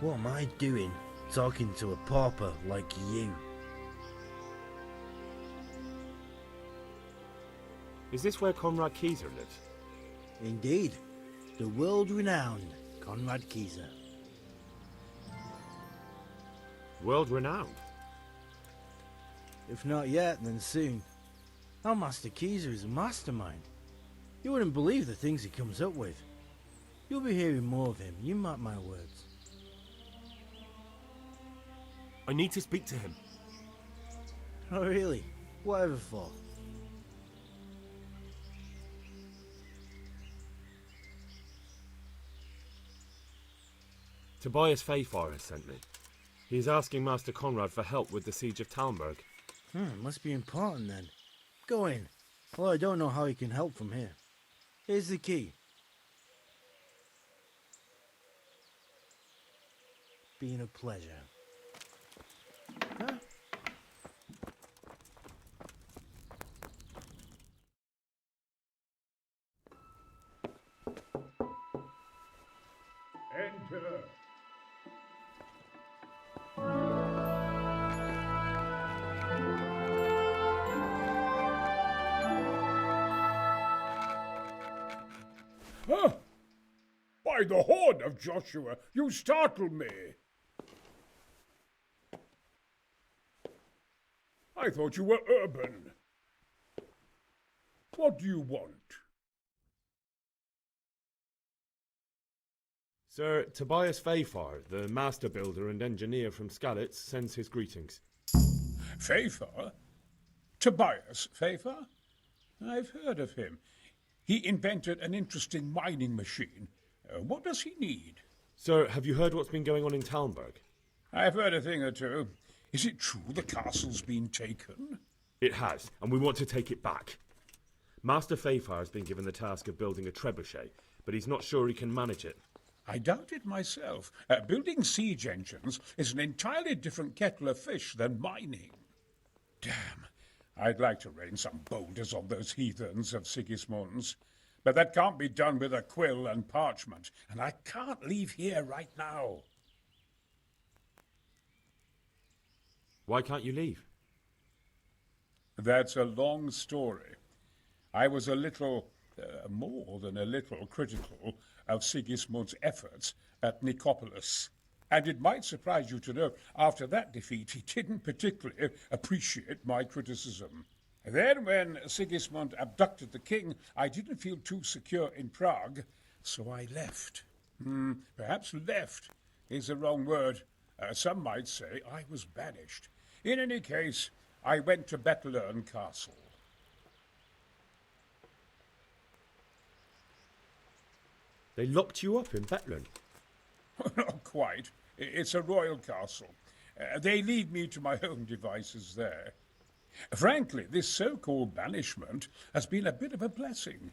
What am I doing, talking to a pauper like you? Is this where Conrad Keyser lives? Indeed, the world-renowned Conrad Keyser. World-renowned? If not yet, then soon. Our Master Keyser is a mastermind. You wouldn't believe the things he comes up with. You'll be hearing more of him, you mark my words. I need to speak to him. Oh really? Whatever for? Tobias Fayfar has sent me. He is asking Master Conrad for help with the siege of Talmberg. Must be important then. Go in. Well, I don't know how he can help from here. Here's the key. Been a pleasure. Huh? Enter. Huh? By the horn of Joshua, you startle me. I thought you were urban. What do you want? Sir Tobias Fayfar, the master builder and engineer from Skalitz, sends his greetings. Fayfar? Tobias Fayfar? I've heard of him. He invented an interesting mining machine. What does he need? Sir, have you heard what's been going on in Talmberg? I've heard a thing or two. Is it true the castle's been taken? It has, and we want to take it back. Master Fayfar has been given the task of building a trebuchet, but he's not sure he can manage it. I doubt it myself. Building siege engines is an entirely different kettle of fish than mining. Damn, I'd like to rain some boulders on those heathens of Sigismund's. But that can't be done with a quill and parchment, and I can't leave here right now. Why can't you leave? That's a long story. I was a little, more than a little, critical of Sigismund's efforts at Nicopolis. And it might surprise you to know, after that defeat, he didn't particularly appreciate my criticism. Then, when Sigismund abducted the king, I didn't feel too secure in Prague, so I left. Perhaps left is the wrong word. Some might say I was banished. In any case, I went to Bettelern Castle. They locked you up in Bettelern? Not quite. It's a royal castle. They leave me to my own devices there. Frankly, this so-called banishment has been a bit of a blessing.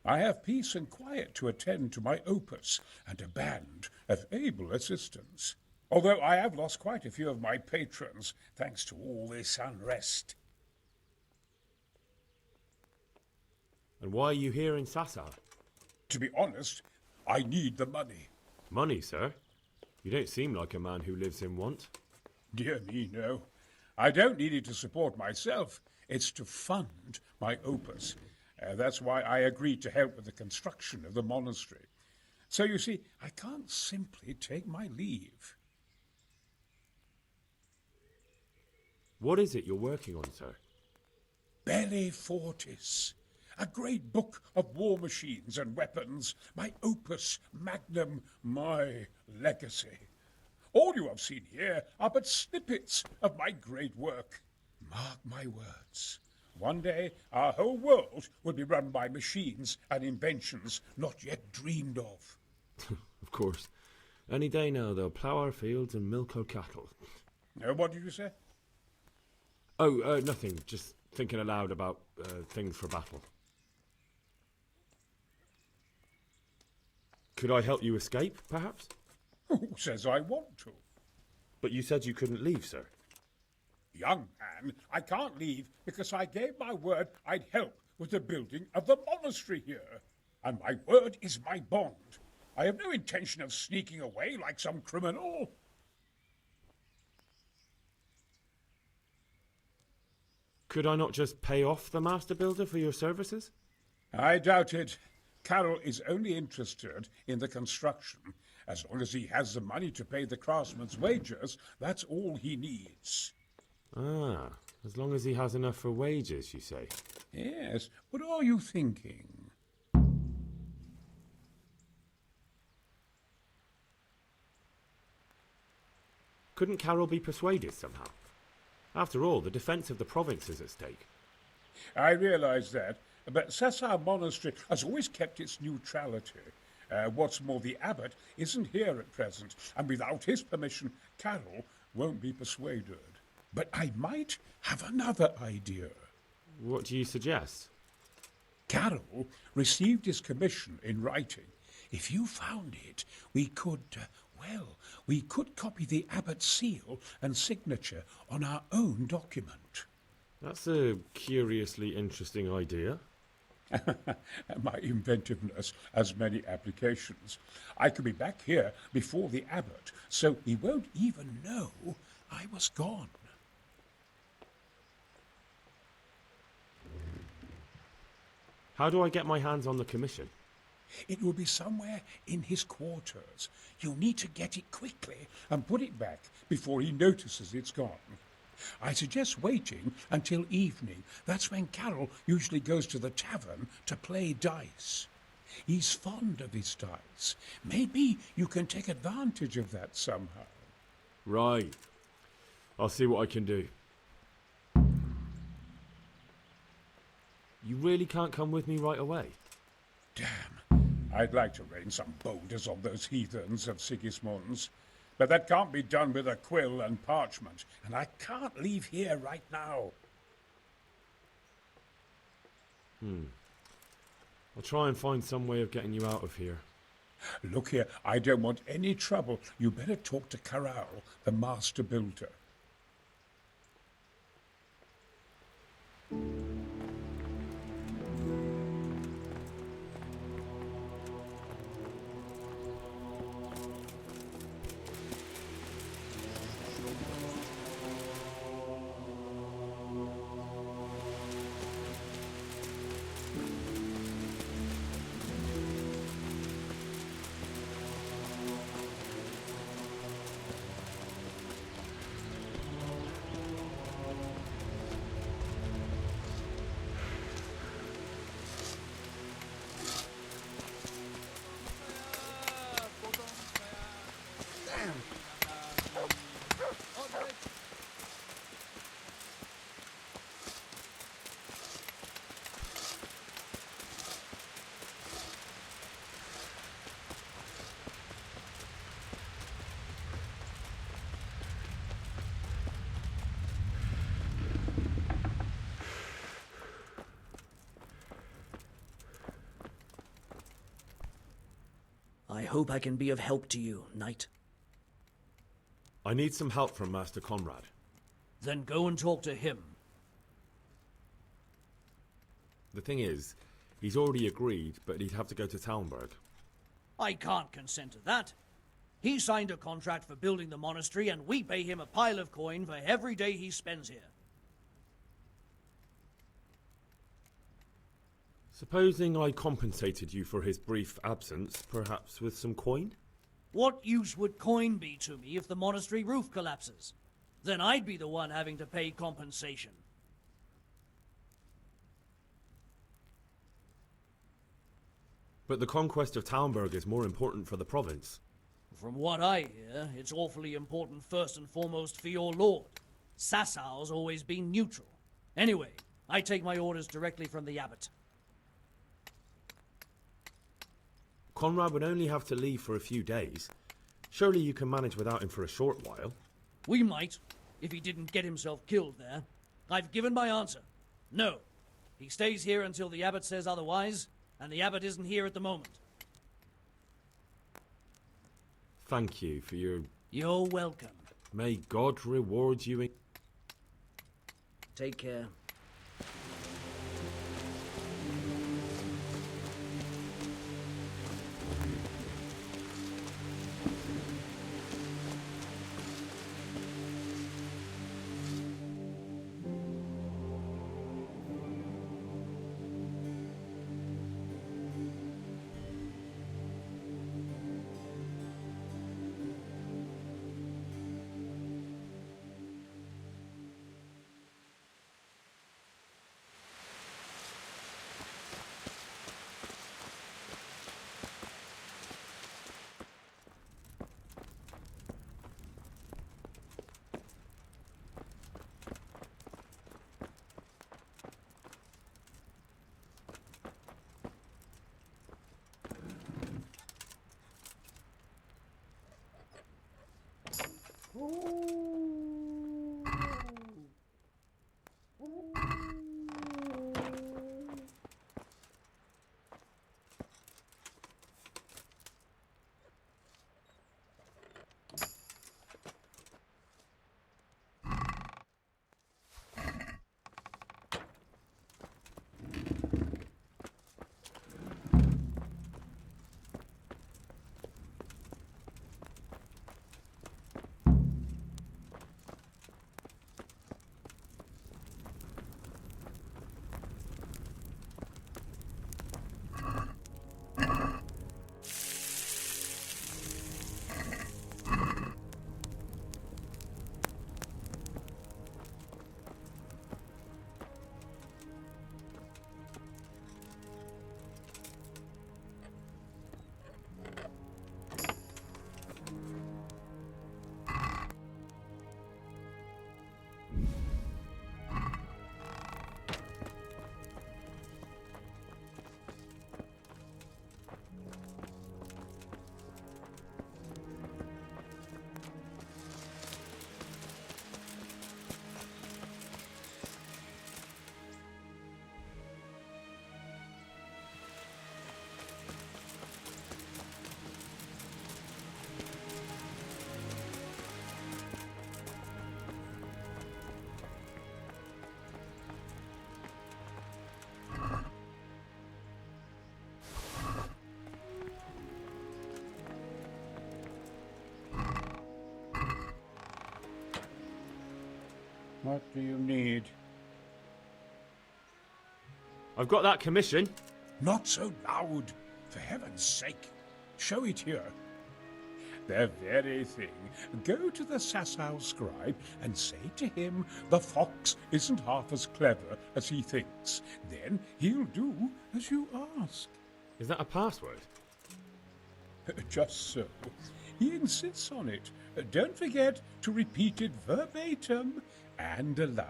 I have peace and quiet to attend to my opus and a band of able assistants. Although I have lost quite a few of my patrons, thanks to all this unrest. And why are you here in Sassar? To be honest, I need the money. Money, sir? You don't seem like a man who lives in want. Dear me, no. I don't need it to support myself. It's to fund my opus. That's why I agreed to help with the construction of the monastery. So you see, I can't simply take my leave. What is it you're working on, sir? Belli Fortis. A great book of war machines and weapons. My opus magnum, my legacy. All you have seen here are but snippets of my great work. Mark my words. One day, our whole world will be run by machines and inventions not yet dreamed of. Of course. Any day now, they'll plough our fields and milk our cattle. What did you say? Oh, nothing. Just thinking aloud about things for battle. Could I help you escape, perhaps? Who says I want to? But you said you couldn't leave, sir. Young man, I can't leave because I gave my word I'd help with the building of the monastery here. And my word is my bond. I have no intention of sneaking away like some criminal. Could I not just pay off the Master Builder for your services? I doubt it. Carroll is only interested in the construction. As long as he has the money to pay the craftsman's wages, that's all he needs. Ah, as long as he has enough for wages, you say? Yes, what are you thinking? Couldn't Carroll be persuaded somehow? After all, the defence of the province is at stake. I realize that, but Sassar Monastery has always kept its neutrality. What's more, the abbot isn't here at present, and without his permission, Carroll won't be persuaded. But I might have another idea. What do you suggest? Carroll received his commission in writing. If you found it, we could copy the abbot's seal and signature on our own document. That's a curiously interesting idea. My inventiveness has many applications. I could be back here before the abbot, so he won't even know I was gone. How do I get my hands on the commission? It will be somewhere in his quarters. You'll need to get it quickly and put it back before he notices it's gone. I suggest waiting until evening. That's when Carroll usually goes to the tavern to play dice. He's fond of his dice. Maybe you can take advantage of that somehow. Right. I'll see what I can do. You really can't come with me right away? Damn. I'd like to rain some boulders on those heathens of Sigismund's. But that can't be done with a quill and parchment, and I can't leave here right now. I'll try and find some way of getting you out of here. Look here, I don't want any trouble. You better talk to Carroll, the master builder. I hope I can be of help to you, knight. I need some help from Master Conrad. Then go and talk to him. The thing is, he's already agreed, but he'd have to go to Talmberg. I can't consent to that. He signed a contract for building the monastery, and we pay him a pile of coin for every day he spends here. Supposing I compensated you for his brief absence, perhaps with some coin? What use would coin be to me if the monastery roof collapses? Then I'd be the one having to pay compensation. But the conquest of Talmberg is more important for the province. From what I hear, it's awfully important first and foremost for your lord. Sassau's always been neutral. Anyway, I take my orders directly from the abbot. Conrad would only have to leave for a few days. Surely you can manage without him for a short while. We might, if he didn't get himself killed there. I've given my answer. No. He stays here until the abbot says otherwise, and the abbot isn't here at the moment. Thank you for your... You're welcome. May God reward you. Take care. What do you need? I've got that commission. Not so loud, for heaven's sake. Show it here. The very thing. Go to the Sasau scribe and say to him the fox isn't half as clever as he thinks. Then he'll do as you ask. Is that a password? Just so. He insists on it. Don't forget to repeat it verbatim and aloud.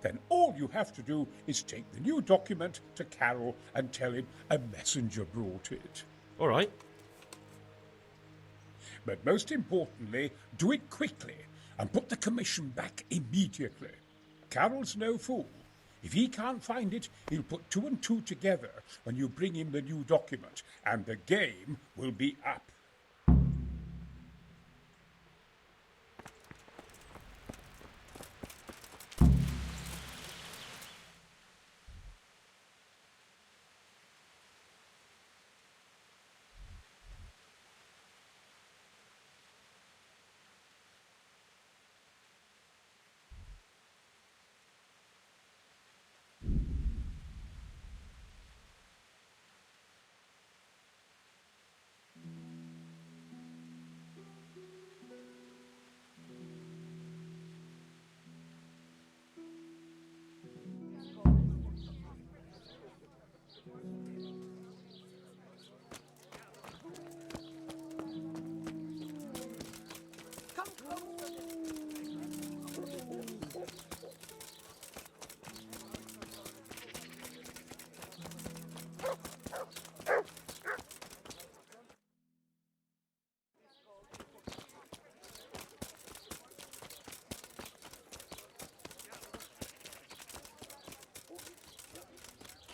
Then all you have to do is take the new document to Carol and tell him a messenger brought it. All right. But most importantly, do it quickly and put the commission back immediately. Carol's no fool. If he can't find it, he'll put 2 and 2 together when you bring him the new document, and the game will be up.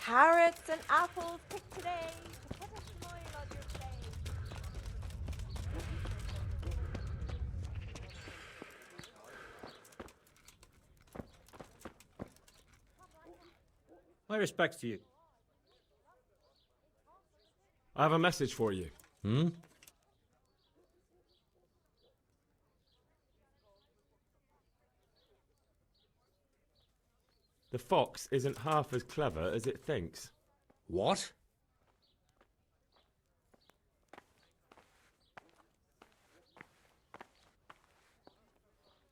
Carrots and apples picked today to put a smile on your face. My respects to you. I have a message for you. The fox isn't half as clever as it thinks. What?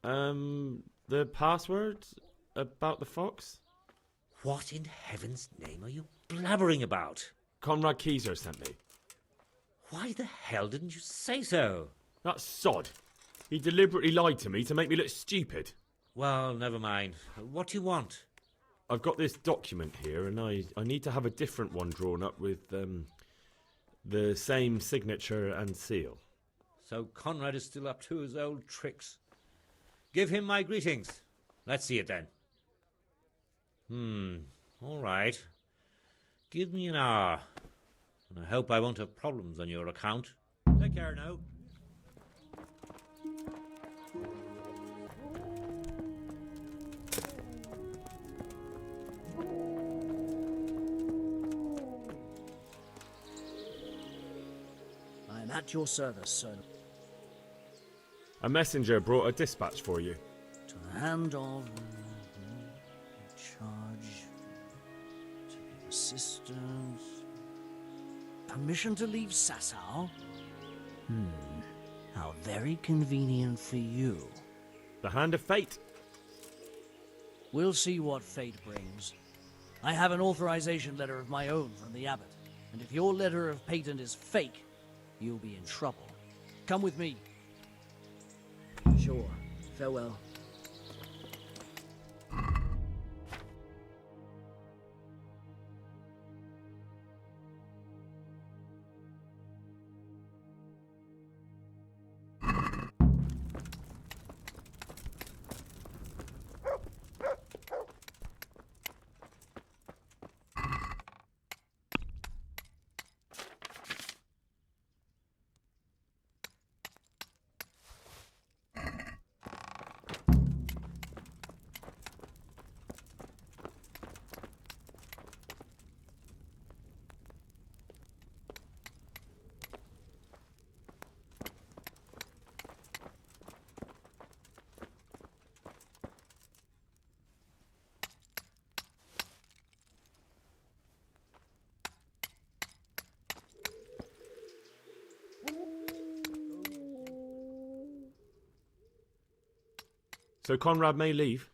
The password about the fox? What in heaven's name are you blabbering about? Conrad Kieser sent me. Why the hell didn't you say so? That sod. He deliberately lied to me to make me look stupid. Well, never mind. What do you want? I've got this document here, and I need to have a different one drawn up with the same signature and seal. So Conrad is still up to his old tricks. Give him my greetings. Let's see it then. All right. Give me an hour. And I hope I won't have problems on your account. Take care now. I am at your service, sir. A messenger brought a dispatch for you. To the hand of charge, to give assistance, permission to leave Sasau? How very convenient for you. The hand of fate. We'll see what fate brings. I have an authorization letter of my own from the abbot, and if your letter of patent is fake, you'll be in trouble. Come with me. Sure. Farewell. So Conrad may leave?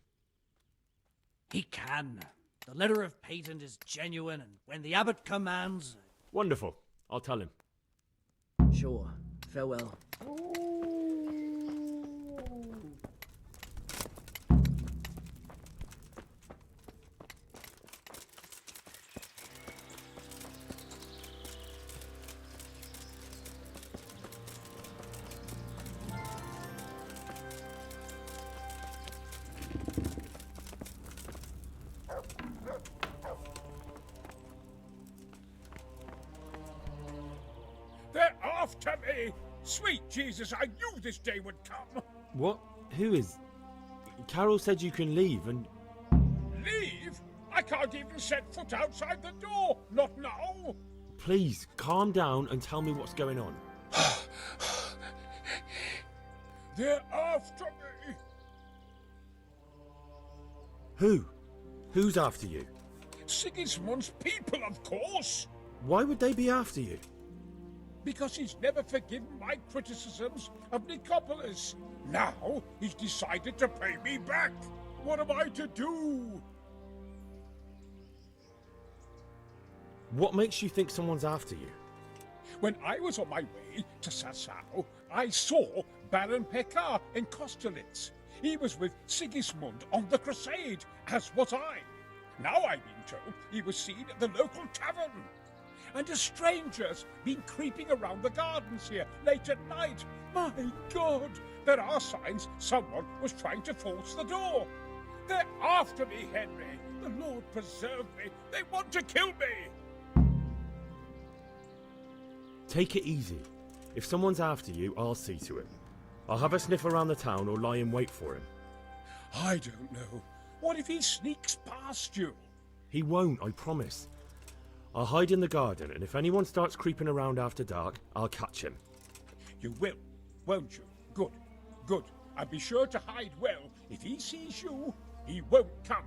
He can. The letter of patent is genuine, and when the abbot commands... Wonderful. I'll tell him. Sure. Farewell. They're after me! Sweet Jesus, I knew this day would come! What? Who is... Carol said you can leave and... Leave? I can't even set foot outside the door! Not now! Please, calm down and tell me what's going on. They're after me! Who? Who's after you? Sigismund's people, of course! Why would they be after you? Because he's never forgiven my criticisms of Nicopolis. Now he's decided to pay me back. What am I to do? What makes you think someone's after you? When I was on my way to Sasau, I saw Baron Pekar in Kostelitz. He was with Sigismund on the crusade, as was I. Now I've been told he was seen at the local tavern. And a stranger's been creeping around the gardens here late at night. My God! There are signs someone was trying to force the door. They're after me, Henry. The Lord preserve me. They want to kill me. Take it easy. If someone's after you, I'll see to it. I'll have a sniff around the town or lie in wait for him. I don't know. What if he sneaks past you? He won't, I promise. I'll hide in the garden, and if anyone starts creeping around after dark, I'll catch him. You will, won't you? Good, good. And be sure to hide well. If he sees you, he won't come.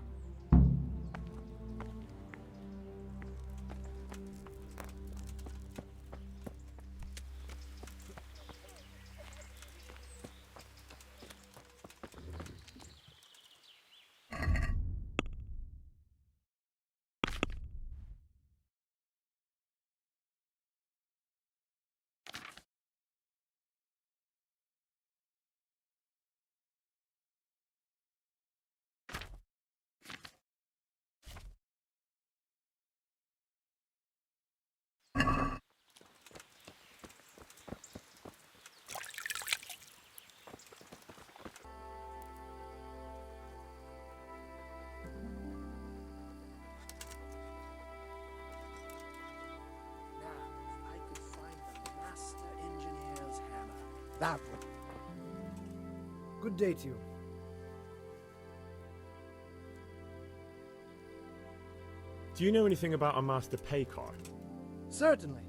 That one. Good day to you. Do you know anything about our master Paykar? Certainly.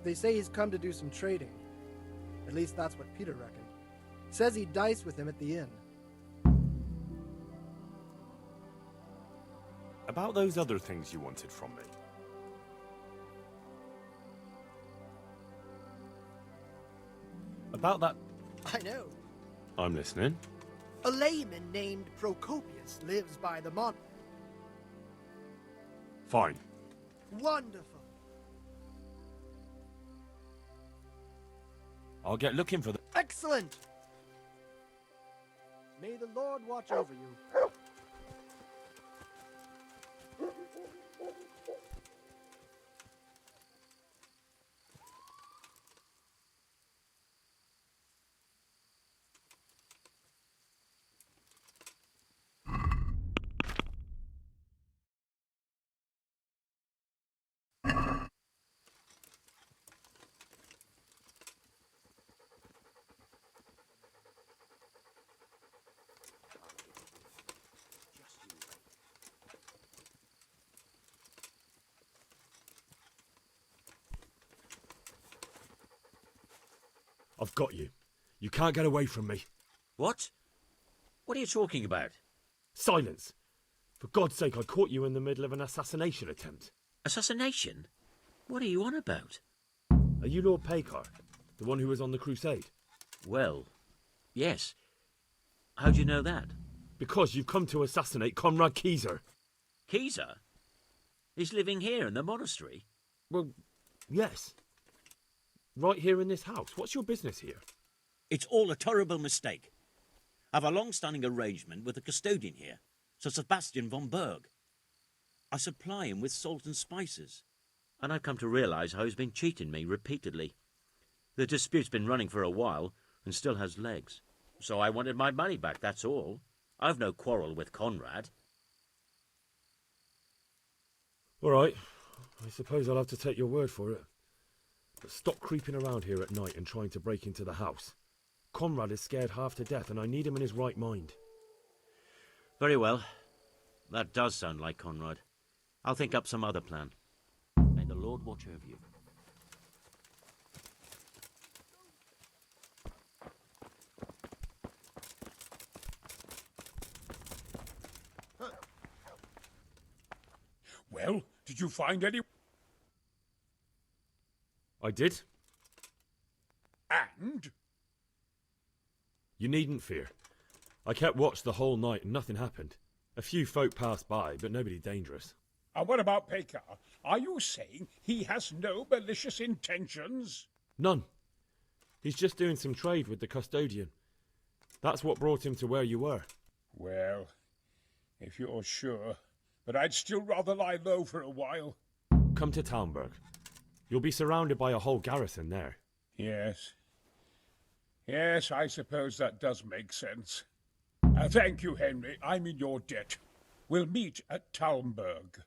They say he's come to do some trading. At least that's what Peter reckoned. Says he diced with him at the inn. About those other things you wanted from me. About that... I know. I'm listening. A layman named Procopius lives by the mon... Fine. Wonderful. I'll get looking for the... Excellent. May the Lord watch over you. I've got you. You can't get away from me. What? What are you talking about? Silence! For God's sake, I caught you in the middle of an assassination attempt. Assassination? What are you on about? Are you Lord Paykar, the one who was on the crusade? Well, yes. How do you know that? Because you've come to assassinate Conrad Keyser. Keyser? He's living here in the monastery? Well, yes. Right here in this house. What's your business here? It's all a terrible mistake. I've a long-standing arrangement with the custodian here, Sir Sebastian von Berg. I supply him with salt and spices, and I've come to realise how he's been cheating me repeatedly. The dispute's been running for a while and still has legs. So I wanted my money back, that's all. I've no quarrel with Conrad. All right. I suppose I'll have to take your word for it. But stop creeping around here at night and trying to break into the house. Conrad is scared half to death and I need him in his right mind. Very well. That does sound like Conrad. I'll think up some other plan. May the Lord watch over you. Well, did you find any... I did. And? You needn't fear. I kept watch the whole night and nothing happened. A few folk passed by, but nobody dangerous. And what about Paykar? Are you saying he has no malicious intentions? None. He's just doing some trade with the custodian. That's what brought him to where you were. Well, if you're sure. But I'd still rather lie low for a while. Come to Talmberg. You'll be surrounded by a whole garrison there. Yes. Yes, I suppose that does make sense. Thank you, Henry. I'm in your debt. We'll meet at Talmberg.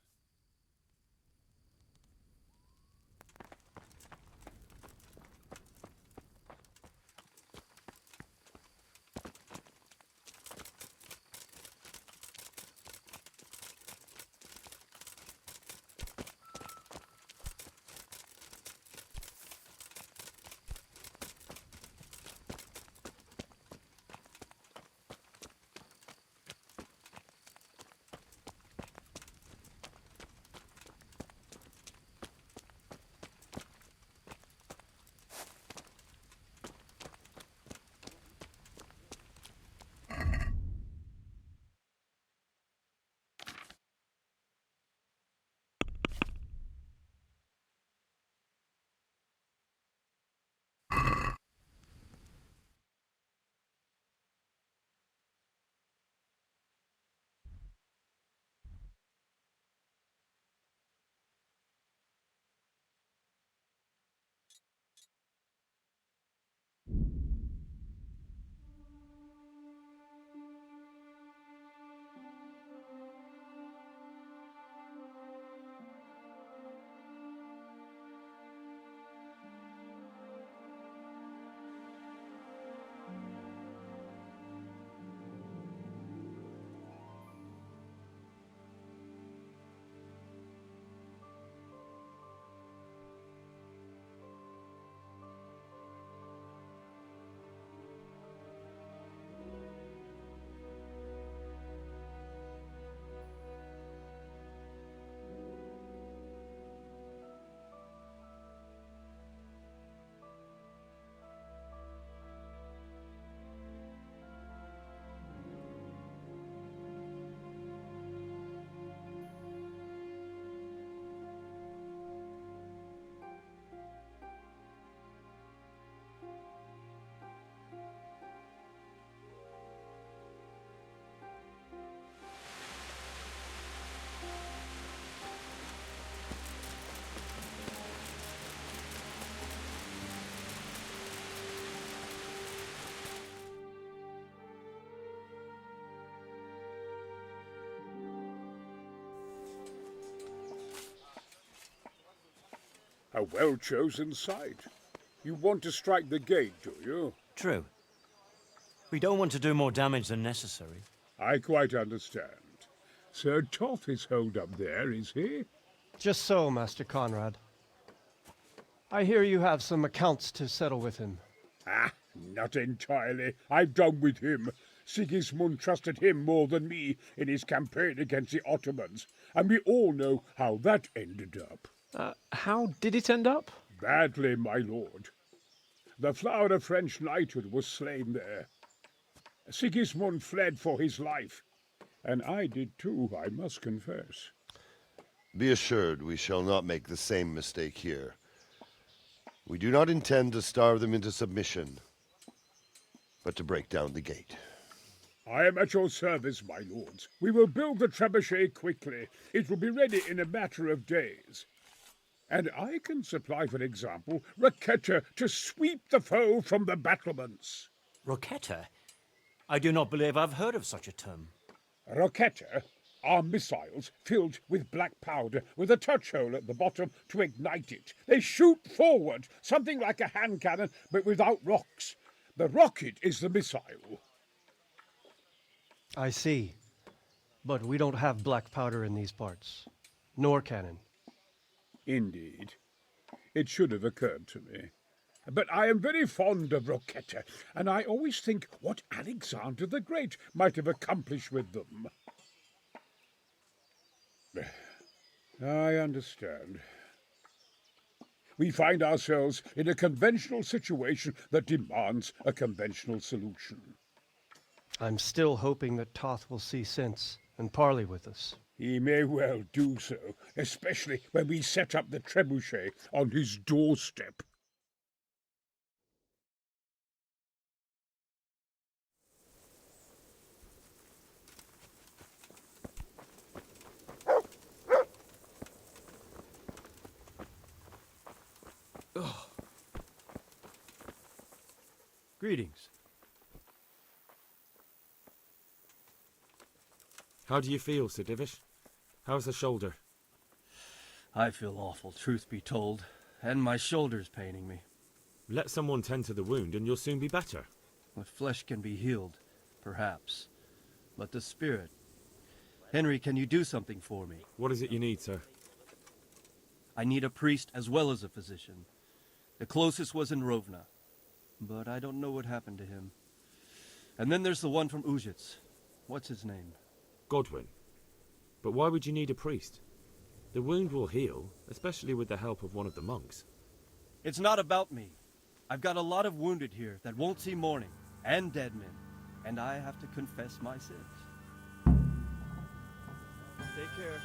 A well-chosen site. You want to strike the gate, do you? True. We don't want to do more damage than necessary. I quite understand. Sir Toth is holed up there, is he? Just so, Master Conrad. I hear you have some accounts to settle with him. Ah, not entirely. I've done with him. Sigismund trusted him more than me in his campaign against the Ottomans, and we all know how that ended up. How did it end up? Badly, my lord. The flower of French knighthood was slain there. Sigismund fled for his life, and I did too, I must confess. Be assured we shall not make the same mistake here. We do not intend to starve them into submission, but to break down the gate. I am at your service, my lords. We will build the trebuchet quickly. It will be ready in a matter of days. And I can supply, for example, Roquetta to sweep the foe from the battlements. Roquetta? I do not believe I've heard of such a term. Roquetta are missiles filled with black powder with a touch hole at the bottom to ignite it. They shoot forward, something like a hand cannon, but without rocks. The rocket is the missile. I see. But we don't have black powder in these parts. Nor cannon. Indeed. It should have occurred to me. But I am very fond of Roquetta, and I always think what Alexander the Great might have accomplished with them. I understand. We find ourselves in a conventional situation that demands a conventional solution. I'm still hoping that Toth will see sense and parley with us. He may well do so, especially when we set up the trebuchet on his doorstep. Greetings. How do you feel, Sir Divish? How's the shoulder? I feel awful, truth be told, and my shoulder's paining me. Let someone tend to the wound and you'll soon be better. The flesh can be healed, perhaps, but the spirit... Henry, can you do something for me? What is it you need, sir? I need a priest as well as a physician. The closest was in Rovna, but I don't know what happened to him. And then there's the one from Ujits. What's his name? Godwin. But why would you need a priest? The wound will heal, especially with the help of one of the monks. It's not about me. I've got a lot of wounded here that won't see morning, and dead men, and I have to confess my sins. Take care.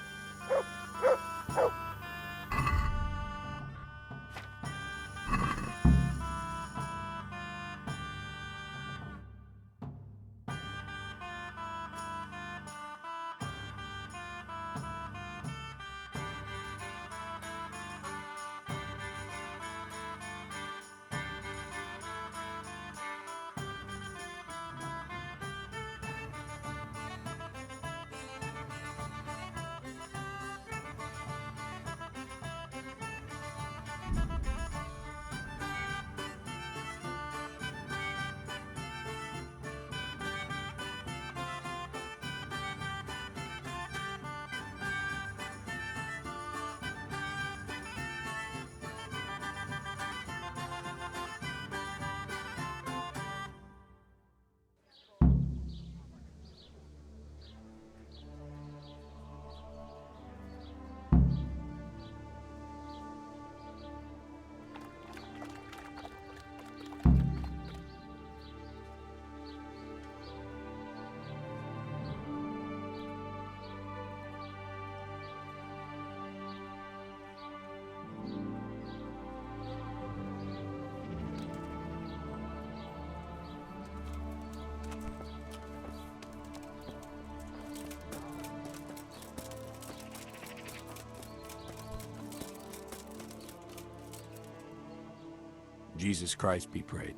Jesus Christ be praised.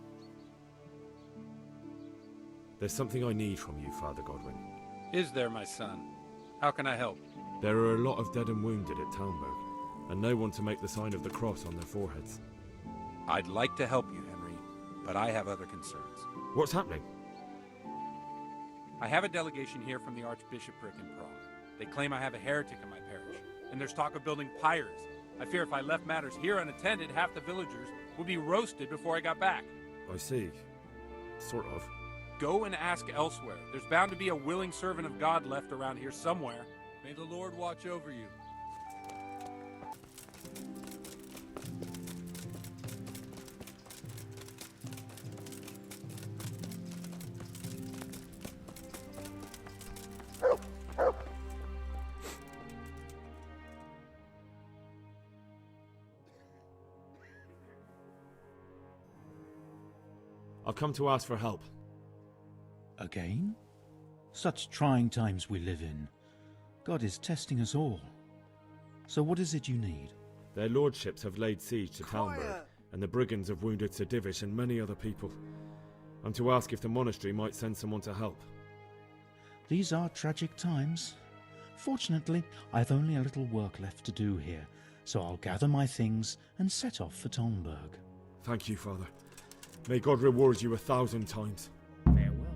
There's something I need from you, Father Godwin. Is there, my son? How can I help? There are a lot of dead and wounded at Talmberg, and no one to make the sign of the cross on their foreheads. I'd like to help you, Henry, but I have other concerns. What's happening? I have a delegation here from the Archbishopric in Prague. They claim I have a heretic in my parish, and there's talk of building pyres. I fear if I left matters here unattended, half the villagers would be roasted before I got back. I see. Sort of. Go and ask elsewhere. There's bound to be a willing servant of God left around here somewhere. May the Lord watch over you. I've come to ask for help. Again? Such trying times we live in. God is testing us all. So what is it you need? Their lordships have laid siege to Talmberg, and the brigands have wounded Sir Divish and many other people. I'm to ask if the monastery might send someone to help. These are tragic times. Fortunately, I've only a little work left to do here, so I'll gather my things and set off for Talmberg. Thank you, Father. May God reward you 1,000 times. Farewell.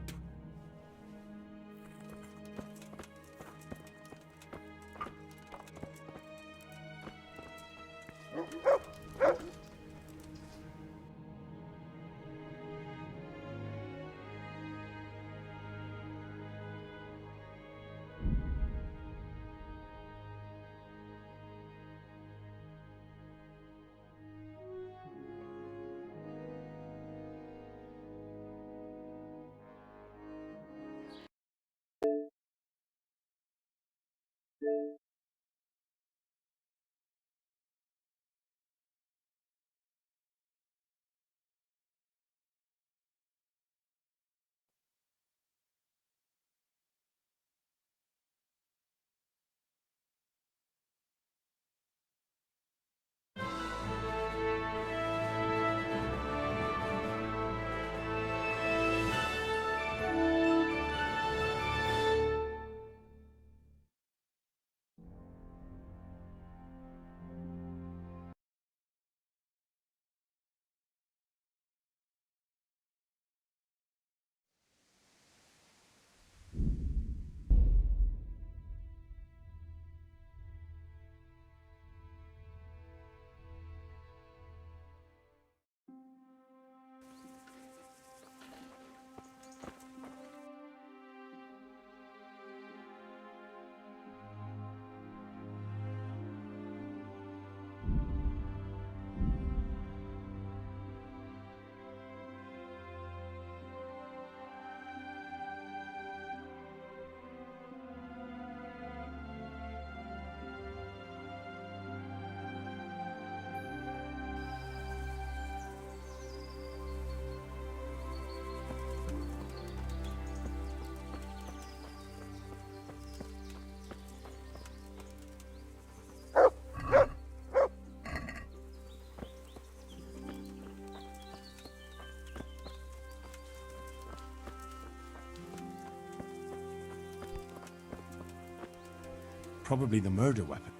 Probably the murder weapon.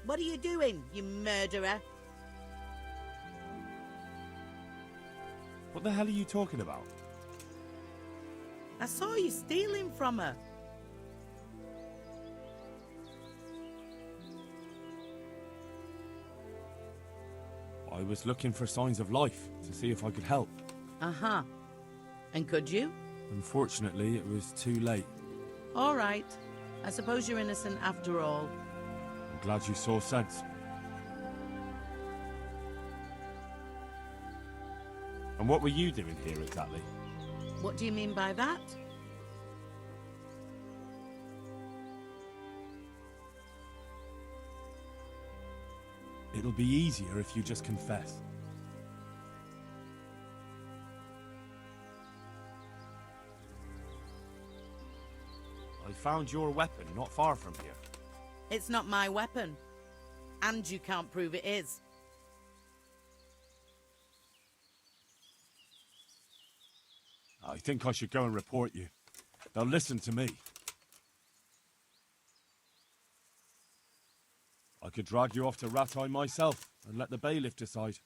What are you doing, you murderer? What the hell are you talking about? I saw you stealing from her. I was looking for signs of life to see if I could help. Uh-huh. And could you? Unfortunately, it was too late. All right. I suppose you're innocent after all. I'm glad you saw sense. And what were you doing here exactly? What do you mean by that? It'll be easier if you just confess. I found your weapon not far from here. It's not my weapon. And you can't prove it is. I think I should go and report you. They'll listen to me. could drag you off to Rattay myself and let the bailiff decide.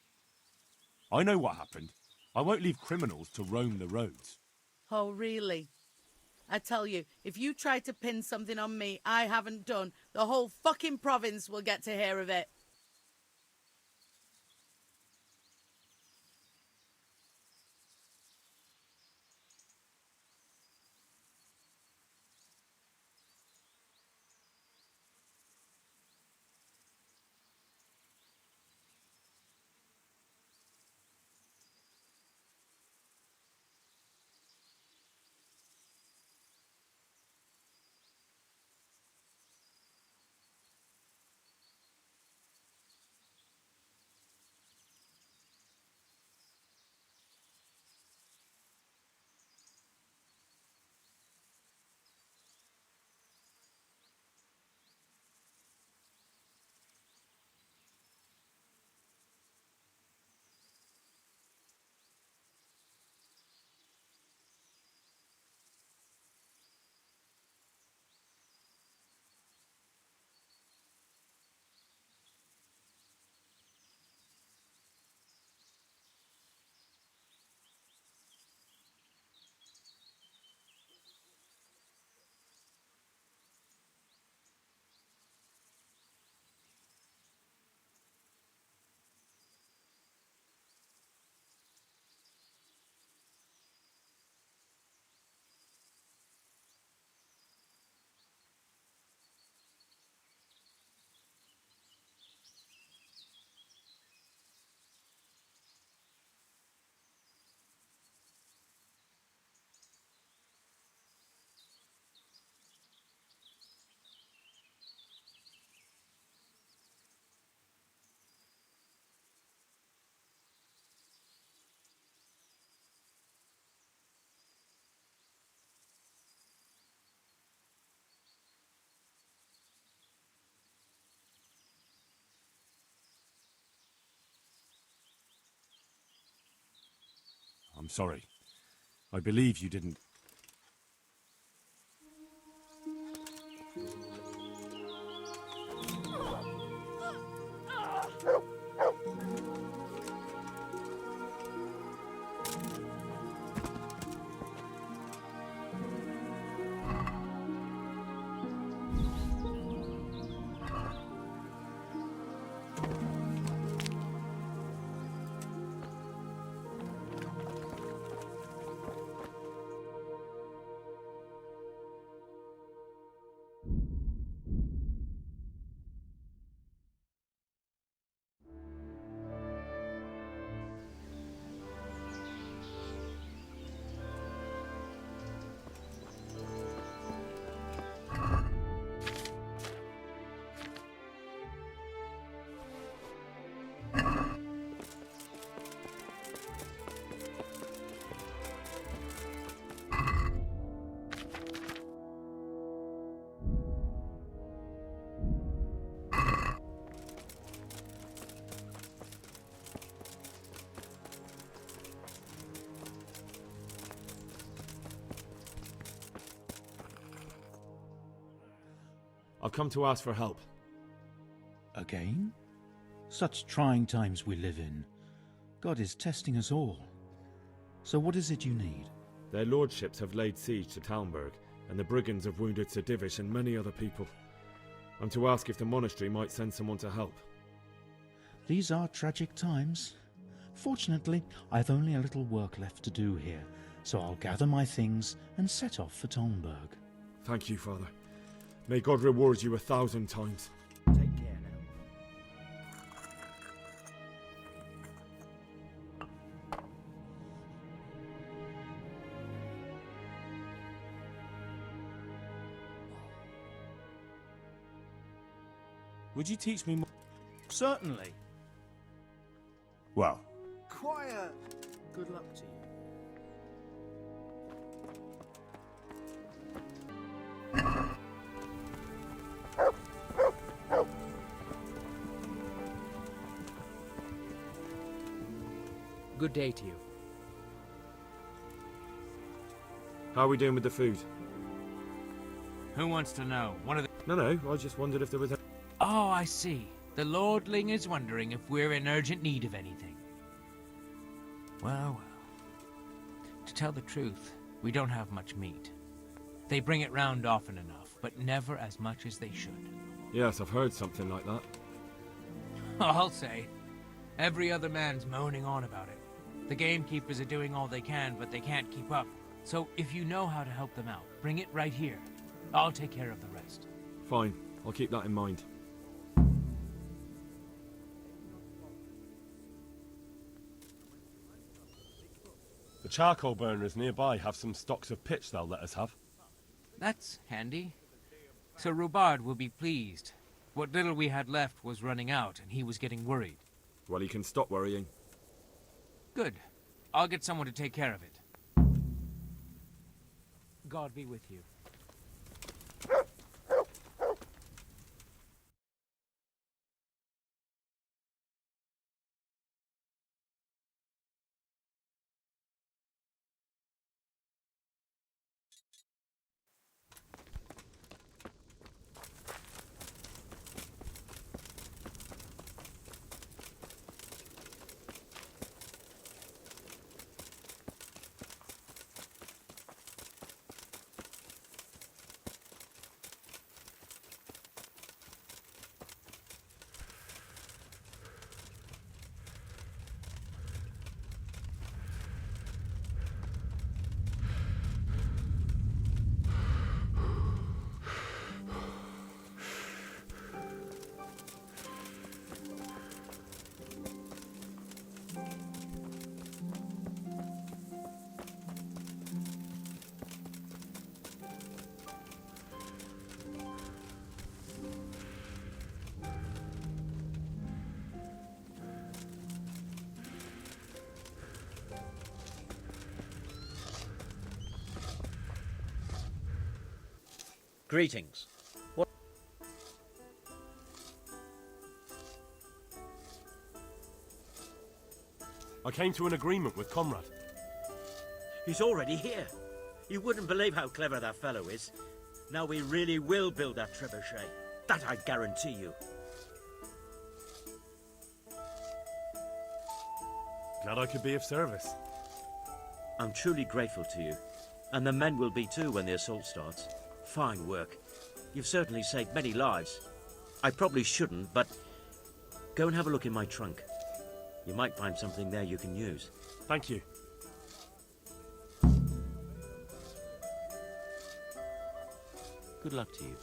I know what happened. I won't leave criminals to roam the roads. Oh, really? I tell you, if you try to pin something on me I haven't done, the whole fucking province will get to hear of it. I'm sorry. I believe you didn't... I've come to ask for help. Again? Such trying times we live in. God is testing us all. So what is it you need? Their lordships have laid siege to Talmberg, and the brigands have wounded Sir Divish and many other people. I'm to ask if the monastery might send someone to help. These are tragic times. Fortunately, I've only a little work left to do here, so I'll gather my things and set off for Talmberg. Thank you, Father. May God reward you 1,000 times. Take care now. Would you teach me more? Certainly. Well, Quiet! Good luck to you. Good day to you. How are we doing with the food? Who wants to know? One of the... No, I just wondered if there was a... Oh, I see. The lordling is wondering if we're in urgent need of anything. Well, well. To tell the truth, we don't have much meat. They bring it round often enough, but never as much as they should. Yes, I've heard something like that. I'll say. Every other man's moaning on about it. The gamekeepers are doing all they can, but they can't keep up. So if you know how to help them out, bring it right here. I'll take care of the rest. Fine, I'll keep that in mind. The charcoal burners nearby have some stocks of pitch they'll let us have. That's handy. So Robard will be pleased. What little we had left was running out, and he was getting worried. Well, he can stop worrying. Good. I'll get someone to take care of it. God be with you. Greetings. What? I came to an agreement with Conrad. He's already here. You wouldn't believe how clever that fellow is. Now we really will build that trebuchet. That I guarantee you. Glad I could be of service. I'm truly grateful to you. And the men will be too when the assault starts. Fine work. You've certainly saved many lives. I probably shouldn't, but go and have a look in my trunk. You might find something there you can use. Thank you. Good luck to you.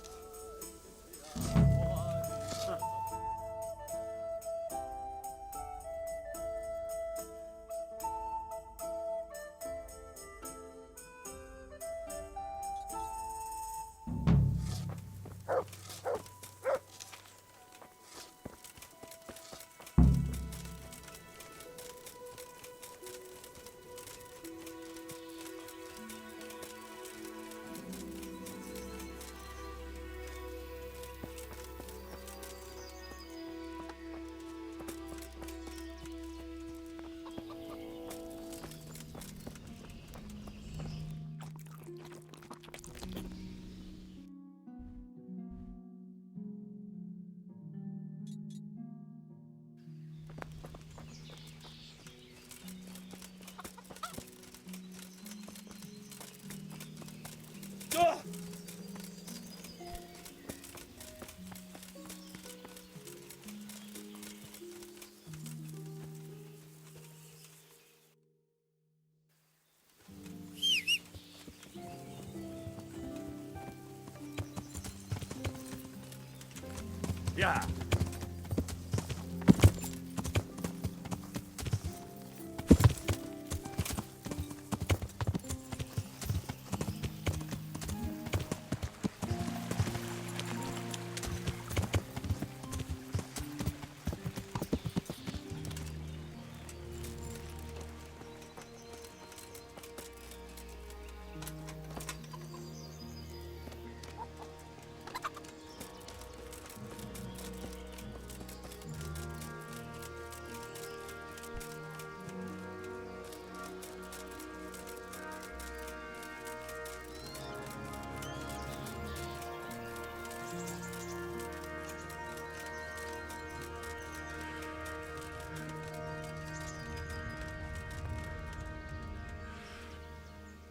Yeah.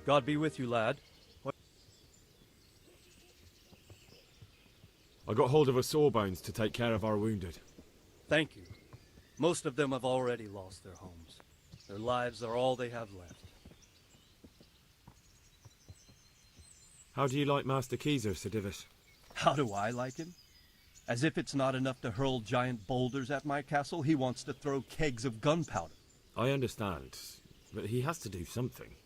God be with you, lad. I got hold of a sawbones to take care of our wounded. Thank you. Most of them have already lost their homes. Their lives are all they have left. How do you like Master Keyser, Sir Divish? How do I like him? As if it's not enough to hurl giant boulders at my castle, he wants to throw kegs of gunpowder. I understand, but he has to do something.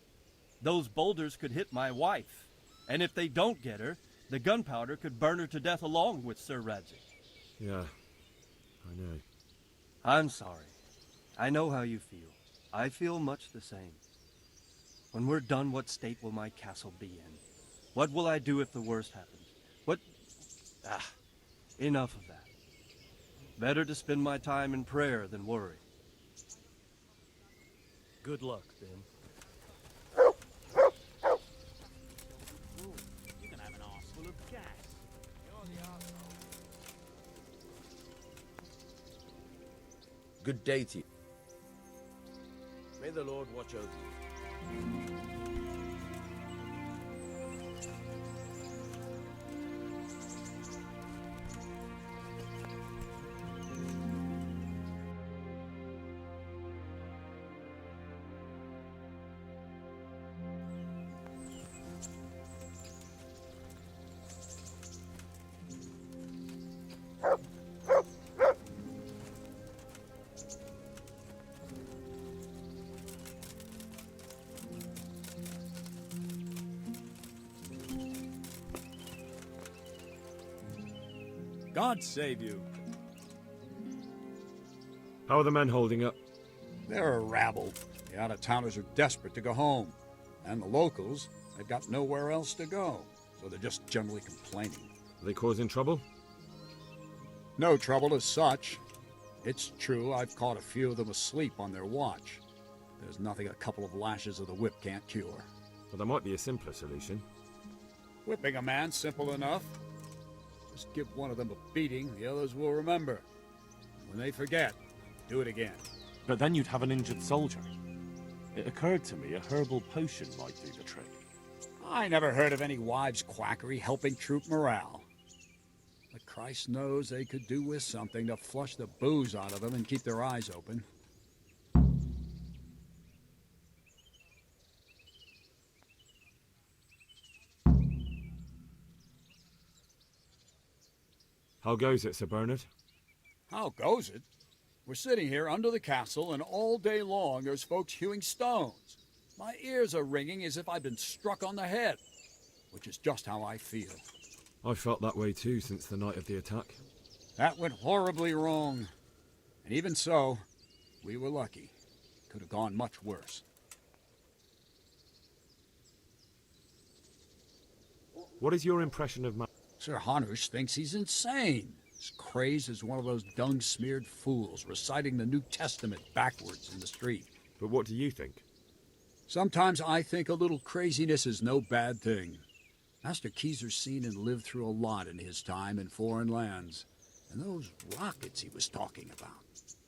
Those boulders could hit my wife, and if they don't get her, the gunpowder could burn her to death along with Sir Radzig. Yeah, I know. I'm sorry. I know how you feel. I feel much the same. When we're done, what state will my castle be in? What will I do if the worst happens? What... enough of that. Better to spend my time in prayer than worry. Good luck, then. You can have an arse full of gas. Good day to you. May the Lord watch over you. God save you. How are the men holding up? They're a rabble. The out-of-towners are desperate to go home. And the locals, they've got nowhere else to go. So they're just generally complaining. Are they causing trouble? No trouble as such. It's true I've caught a few of them asleep on their watch. There's nothing a couple of lashes of the whip can't cure. But there might be a simpler solution. Whipping a man, simple enough. Just give one of them a beating, the others will remember. When they forget, do it again. But then you'd have an injured soldier. It occurred to me a herbal potion might do the trick. I never heard of any wives' quackery helping troop morale. But Christ knows they could do with something to flush the booze out of them and keep their eyes open. How goes it, Sir Bernard? How goes it? We're sitting here under the castle, and all day long there's folks hewing stones. My ears are ringing as if I'd been struck on the head, which is just how I feel. I felt that way too since the night of the attack. That went horribly wrong. And even so, we were lucky. Could have gone much worse. What is your impression of Sir Hanush thinks he's insane. As crazed as one of those dung-smeared fools reciting the New Testament backwards in the street. But what do you think? Sometimes I think a little craziness is no bad thing. Master Keyser's seen and lived through a lot in his time in foreign lands. And those rockets he was talking about.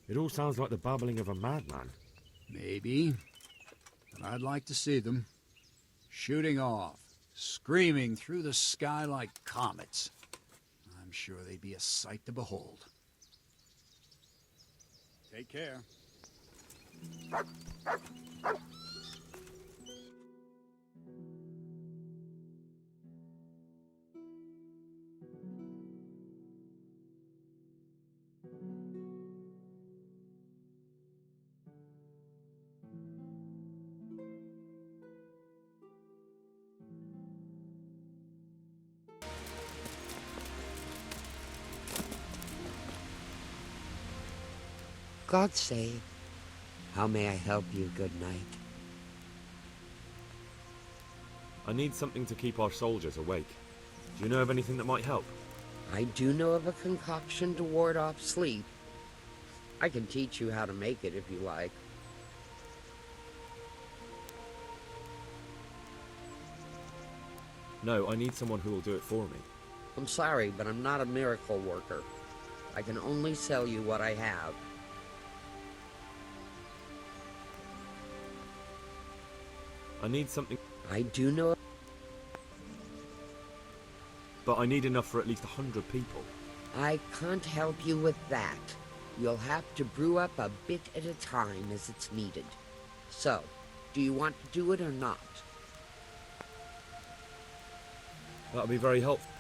It all sounds like the babbling of a madman. Maybe. But I'd like to see them. Shooting off. Screaming through the sky like comets. I'm sure they'd be a sight to behold. Take care. God save. How may I help you, good knight? I need something to keep our soldiers awake. Do you know of anything that might help? I do know of a concoction to ward off sleep. I can teach you how to make it if you like. No, I need someone who will do it for me. I'm sorry, but I'm not a miracle worker. I can only sell you what I have. I need something... I do know... But I need enough for at least 100 people. I can't help you with that. You'll have to brew up a bit at a time as it's needed. So, do you want to do it or not? That'll be very helpful.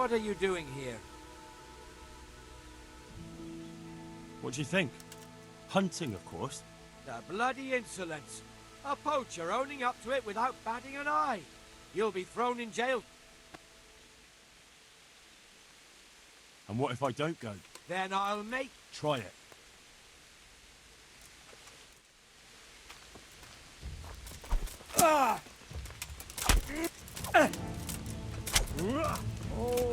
What are you doing here? What do you think? Hunting, of course. The bloody insolence! A poacher owning up to it without batting an eye! You'll be thrown in jail. And what if I don't go? Then I'll make... Try it. Ah! Oh!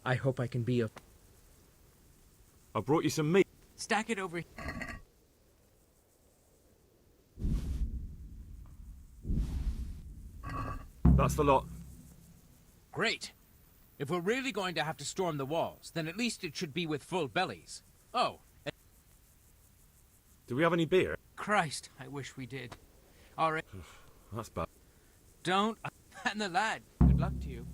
I hope I can be of... I brought you some meat. Stack it over... That's the lot. Great. If we're really going to have to storm the walls, then at least it should be with full bellies. Oh. Do we have any beer? Christ, I wish we did. All right. That's bad. Don't... And the lad. Good luck to you.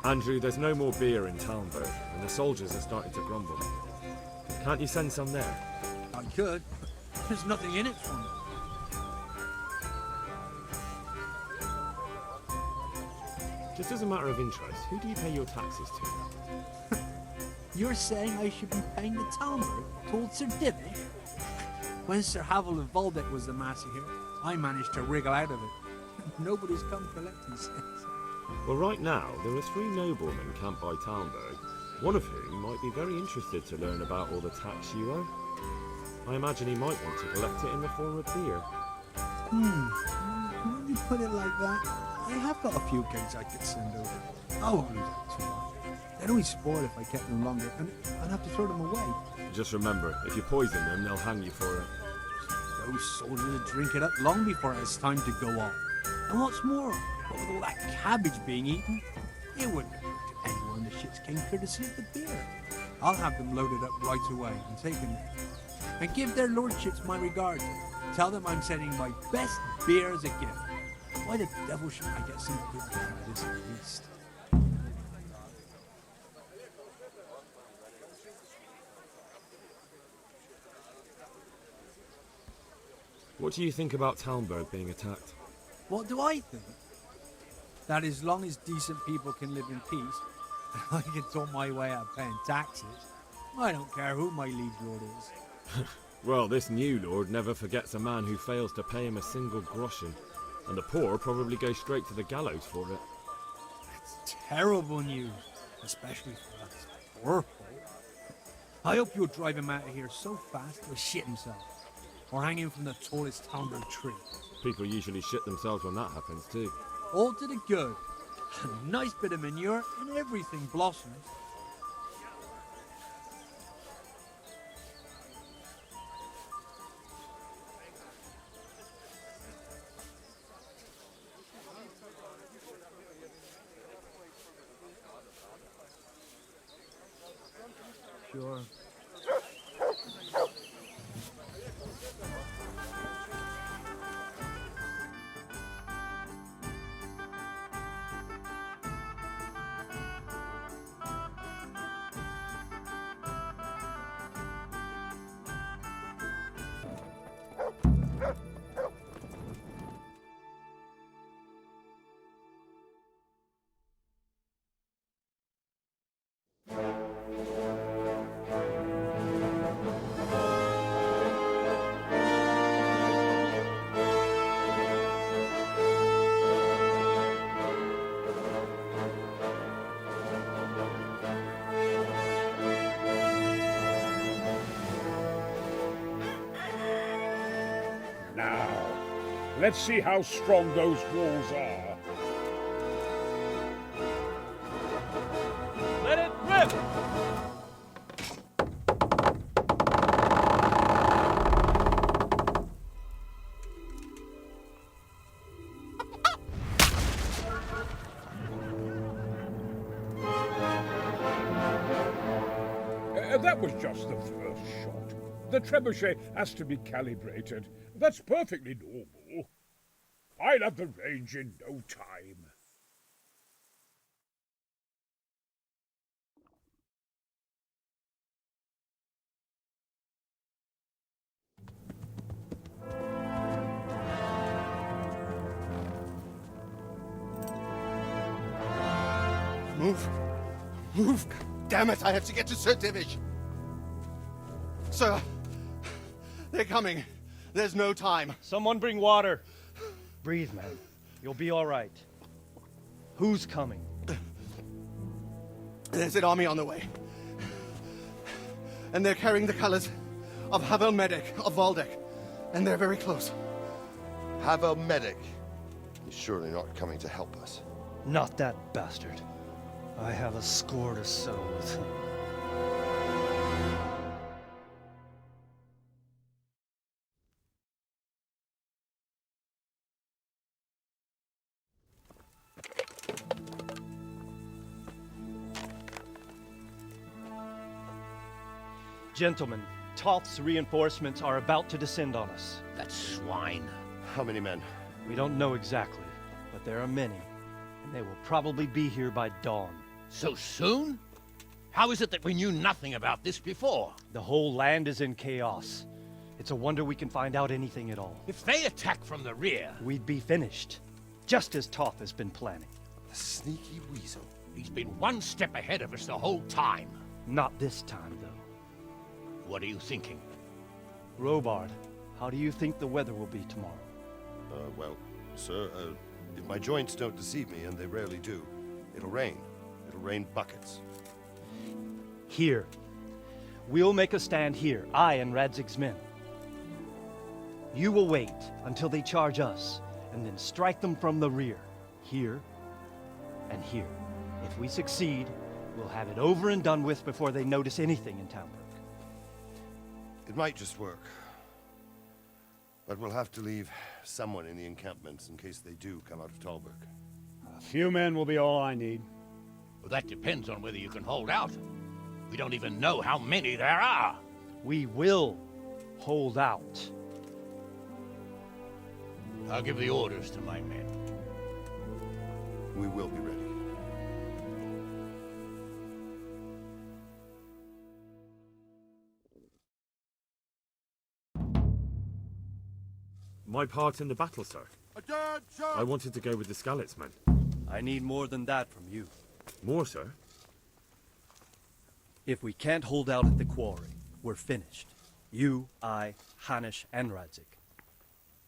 Andrew, there's no more beer in Talmberg, and the soldiers are starting to grumble. Can't you send some there? I could. There's nothing in it for me. Just as a matter of interest, who do you pay your taxes to? You're saying I should be paying the Talmberg told Sir Divish? When Sir Havel of Waldeck was the master here, I managed to wriggle out of it. Nobody's come collecting since. Well, right now, there are 3 noblemen camped by Talmberg, one of whom might be very interested to learn about all the tax you owe. I imagine he might want to collect it in the form of beer. When you put it like that, I have got a few kegs I could send over. I won't lose out too much. They'd only spoil if I kept them longer, and I'd have to throw them away. Just remember, if you poison them, they'll hang you for it. Those soldiers would drink it up long before it's time to go off. And what's more, with all that cabbage being eaten, it wouldn't occur to anyone the shit's king courtesy of the beer. I'll have them loaded up right away and taken there. And give their lordships my regards. Tell them I'm sending my best beer as a gift. Why the devil should I get some good out of this at least? What do you think about Talmberg being attacked? What do I think? That as long as decent people can live in peace, and I can talk my way out of paying taxes, I don't care who my liege lord is. Well, this new lord never forgets a man who fails to pay him a single groschen, and the poor probably go straight to the gallows for it. That's terrible news, especially for us poor folk. I hope you'll drive him out of here so fast he'll shit himself, or hang him from the tallest Talmberg tree. People usually shit themselves when that happens too. All to the good. A nice bit of manure and everything blossoms. Sure. Let's see how strong those walls are. Let it rip! That was just the first shot. The trebuchet has to be calibrated. That's perfectly normal. I'll have the range in no time. Move! Move! Damn it, I have to get to Sir Divish! Sir! They're coming. There's no time. Someone bring water. Breathe, man. You'll be all right. Who's coming? There's an army on the way. And they're carrying the colors of Havel Medic of Waldeck. And they're very close. Havel Medic? He's surely not coming to help us. Not that bastard. I have a score to settle with him. Gentlemen, Toth's reinforcements are about to descend on us. That swine. How many men? We don't know exactly, but there are many, and they will probably be here by dawn. So soon? How is it that we knew nothing about this before? The whole land is in chaos. It's a wonder we can find out anything at all. If they attack from the rear... We'd be finished. Just as Toth has been planning. The sneaky weasel. He's been one step ahead of us the whole time. Not this time, though. What are you thinking? Robard, how do you think the weather will be tomorrow? Well, sir, if my joints don't deceive me, and they rarely do, it'll rain. It'll rain buckets. Here. We'll make a stand here, I and Radzig's men. You will wait until they charge us, and then strike them from the rear. Here and here. If we succeed, we'll have it over and done with before they notice anything in Talmberg. It might just work. But we'll have to leave someone in the encampments in case they do come out of Talmberg. A few men will be all I need. Well, that depends on whether you can hold out. We don't even know how many there are. We will hold out. I'll give the orders to my men. We will be ready. My part in the battle, sir. I wanted to go with the Skalitz men. I need more than that from you. More, sir? If we can't hold out at the quarry, we're finished. You, I, Hanish, and Radzig.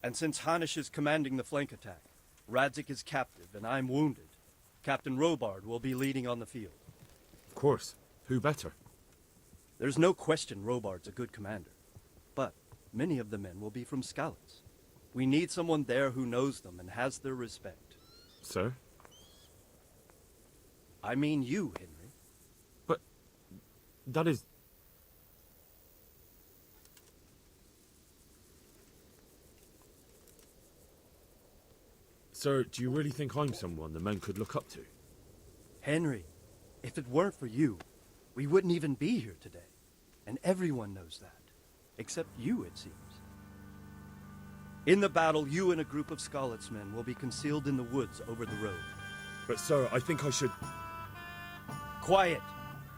And since Hanish is commanding the flank attack, Radzig is captive and I'm wounded, Captain Robard will be leading on the field. Of course. Who better? There's no question Robard's a good commander. But many of the men will be from Skalitz. We need someone there who knows them and has their respect. Sir? I mean you, Henry. But that is... Sir, do you really think I'm someone the men could look up to? Henry, if it weren't for you, we wouldn't even be here today. And everyone knows that. Except you, it seems. In the battle, you and a group of Skalitz men will be concealed in the woods over the road. But sir, I think I should... Quiet!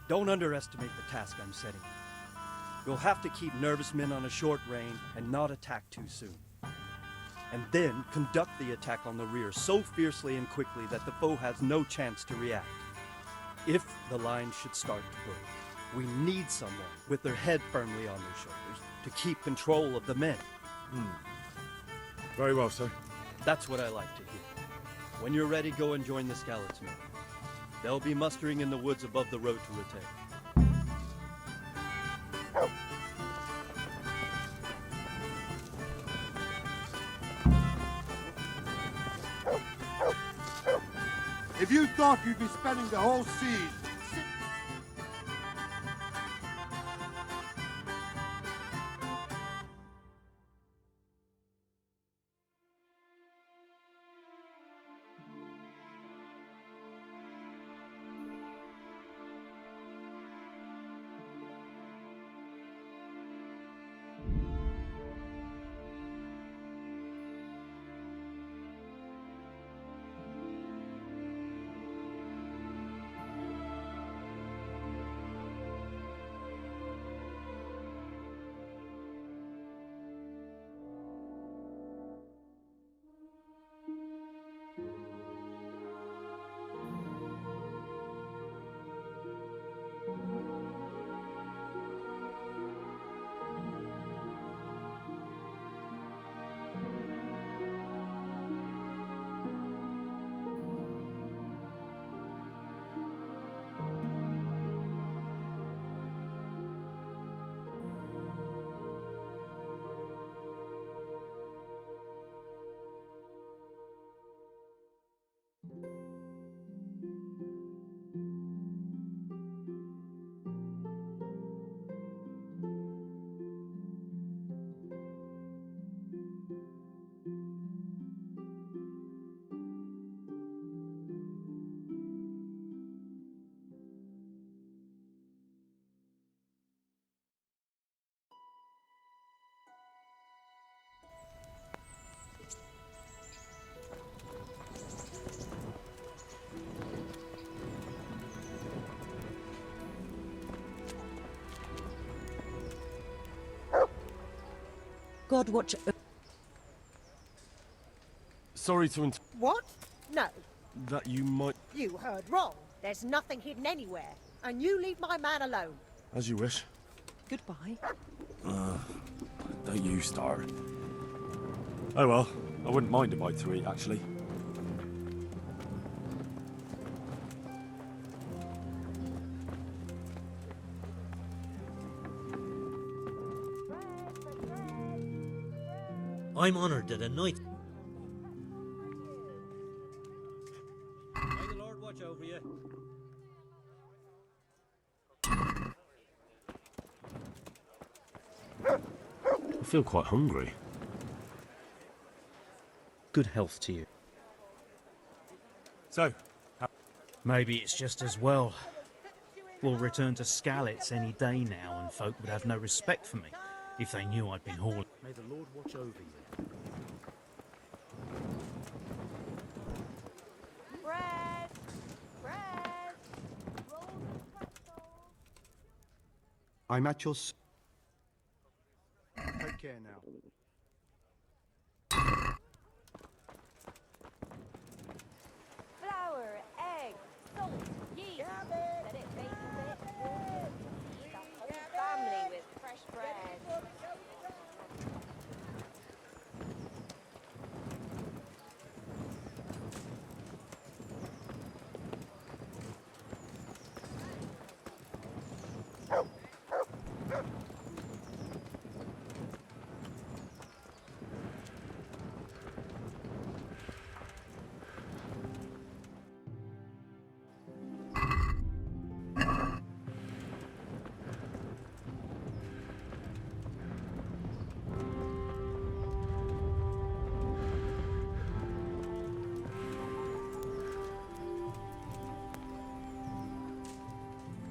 Don't underestimate the task I'm setting you. You'll have to keep nervous men on a short range and not attack too soon. And then conduct the attack on the rear so fiercely and quickly that the foe has no chance to react. If the line should start to break, we need someone with their head firmly on their shoulders to keep control of the men. Very well, sir. That's what I like to hear. When you're ready, go and join the Skalitz men. They'll be mustering in the woods above the road to Rattay. If you thought you'd be spending the whole siege God watch... Sorry to What? No, that you might... you heard wrong. There's nothing hidden anywhere. And you leave my man alone. As you wish. Goodbye. Don't you start. Oh well, I wouldn't mind a bite to eat, actually. I'm honored that a knight... May the Lord watch over you. I feel quite hungry. Good health to you. So, Maybe it's just as well. We'll return to Skalitz any day now, and folk would have no respect for me if they knew I'd been hauling. May the Lord watch over you. Bread! Bread! Rolls and pretzels! I'm at your... Take care now. Flour, egg, salt, yeast. Let it bake a bit. Feed the whole family with fresh bread.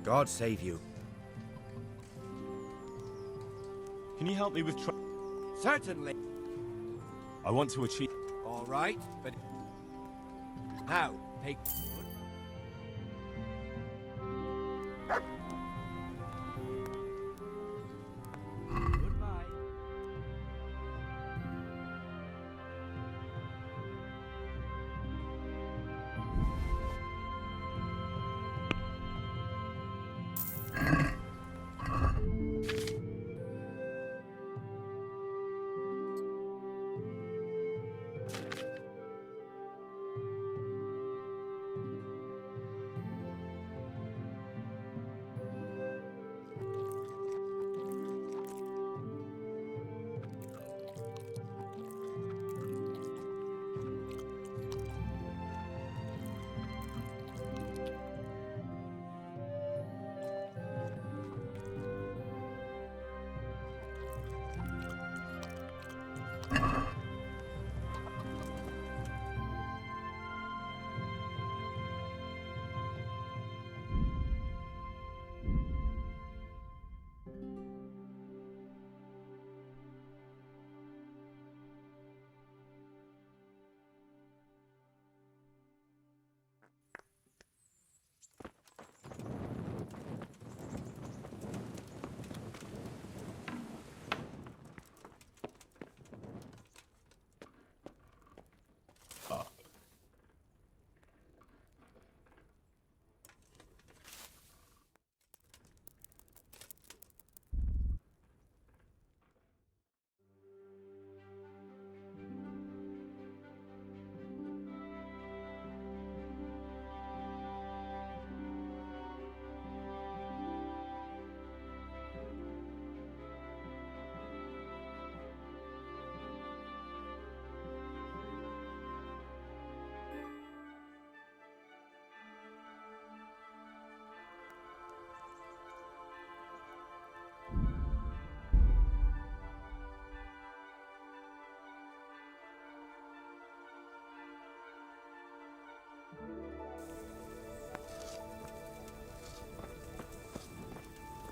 God save you. can you help me with Certainly. I want to achieve... All right, but... How? Pay... Goodbye.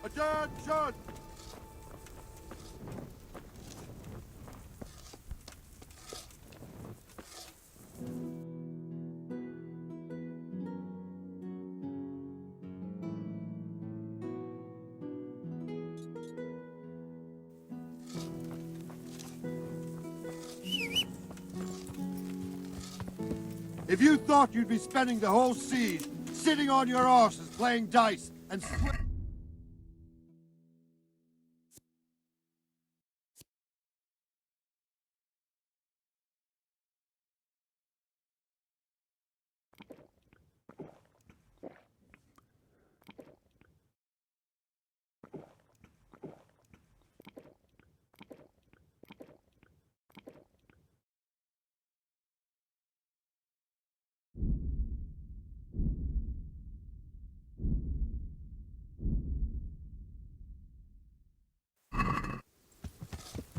Attention! If you thought you'd be spending the whole siege sitting on your arses playing dice and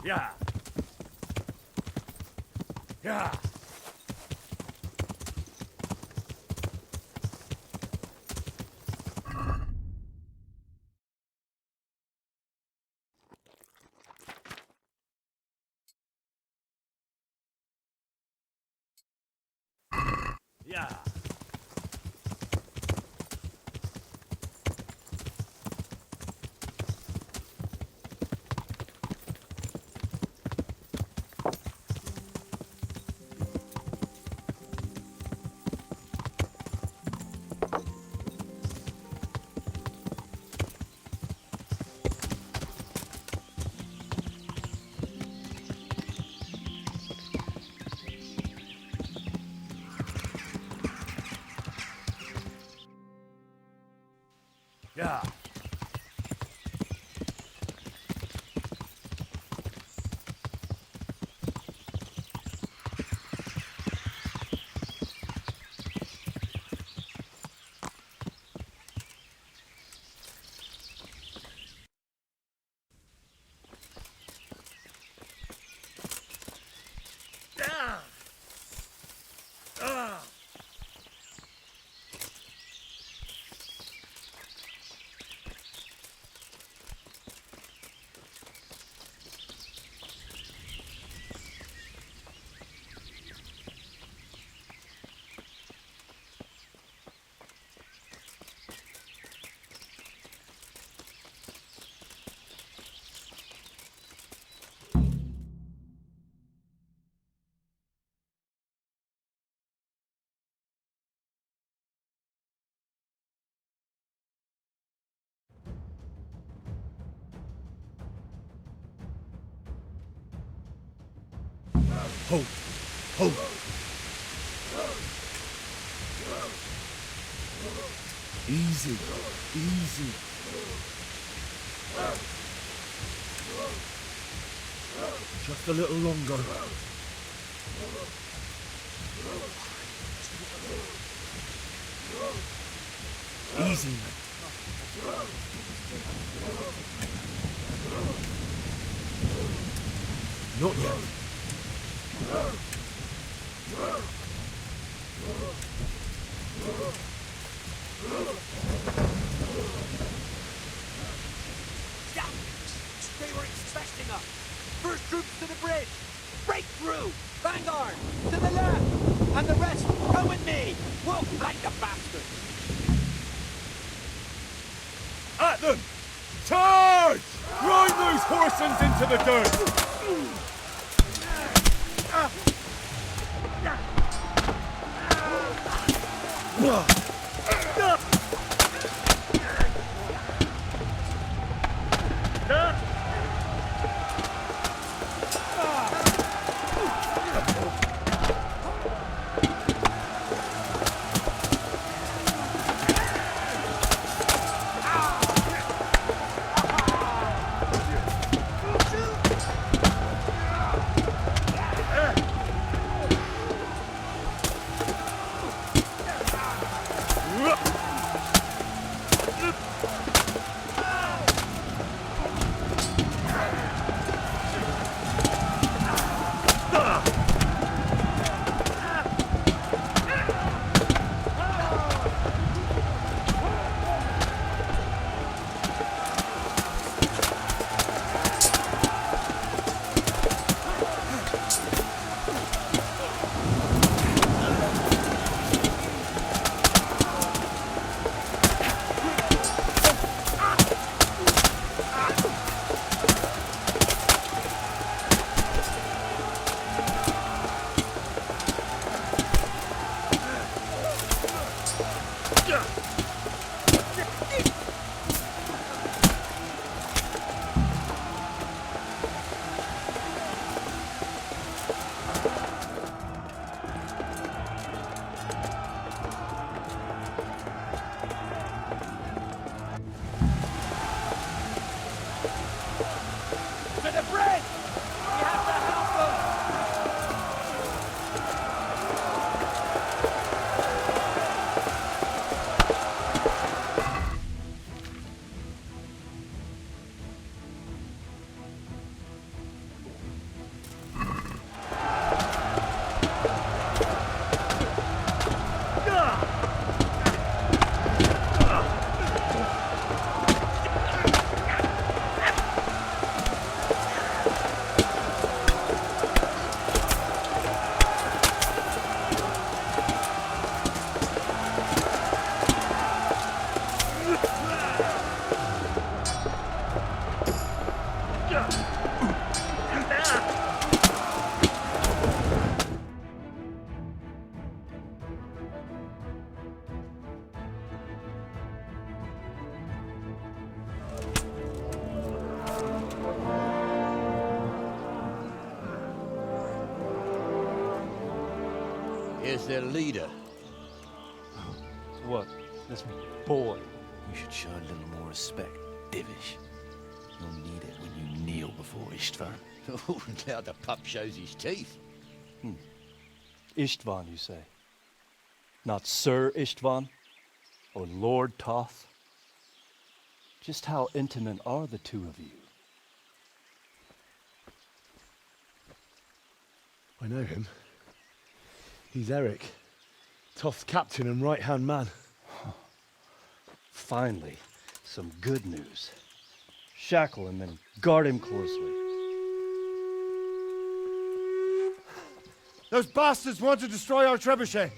Yeah. Yeah. Yeah. Yeah. Hold. Hold. Easy. Easy. Just a little longer. Easy, man. Not yet. They were expecting us! First troops to the bridge! Break through! Vanguard! To the left! And the rest, come with me! We'll fight the bastards! At them! Charge! Grind those horsens into the dirt! Here's their leader. What? This boy? You should show a little more respect, Divish. You'll need it when you kneel before Istvan. Oh, now the pup shows his teeth. Istvan, you say? Not Sir Istvan? Or Lord Toth? Just how intimate are the two of you? I know him. He's Eric, Toth's captain and right-hand man. Finally, some good news. Shackle him and guard him closely. Those bastards want to destroy our trebuchet.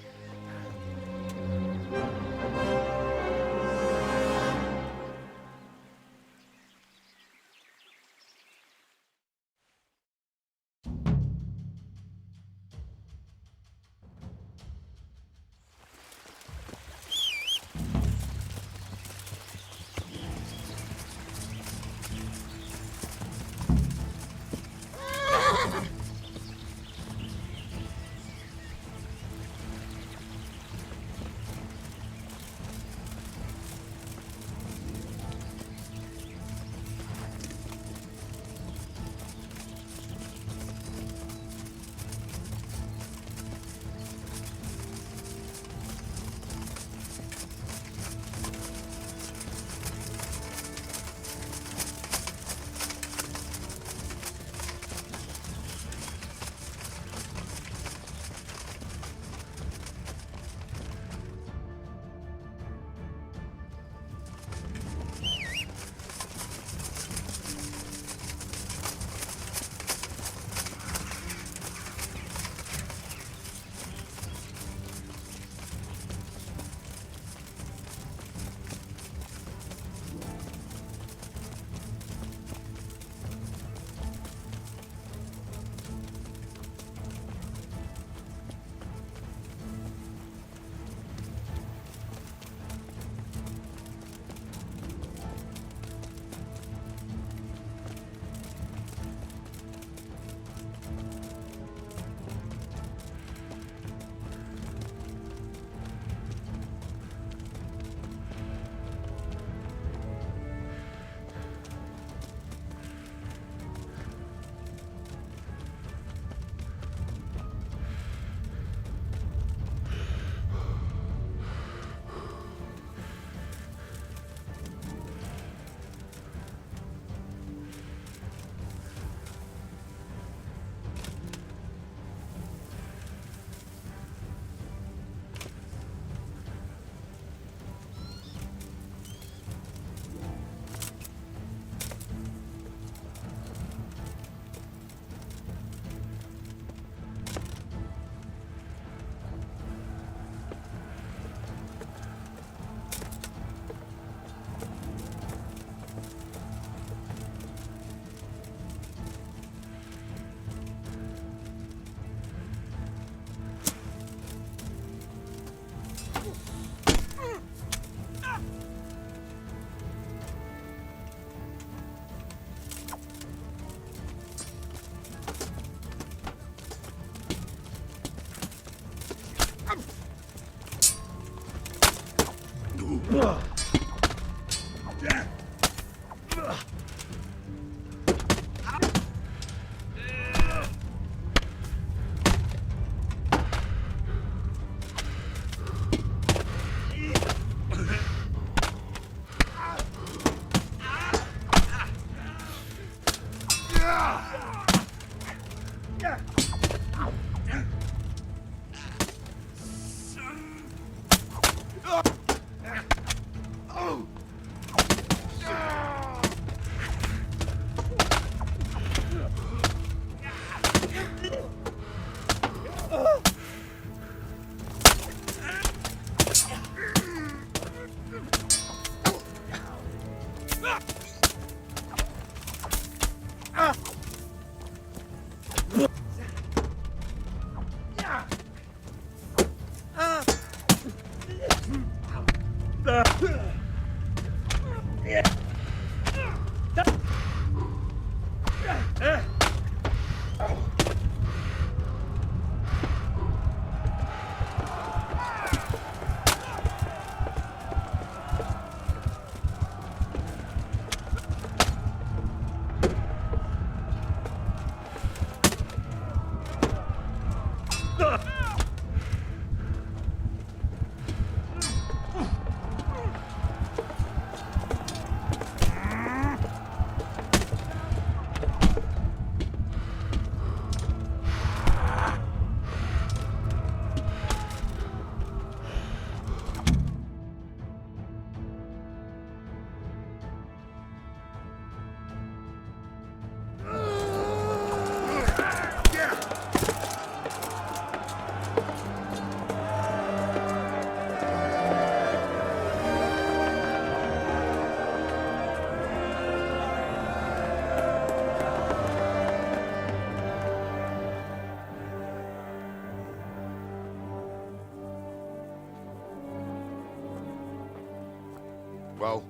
Well?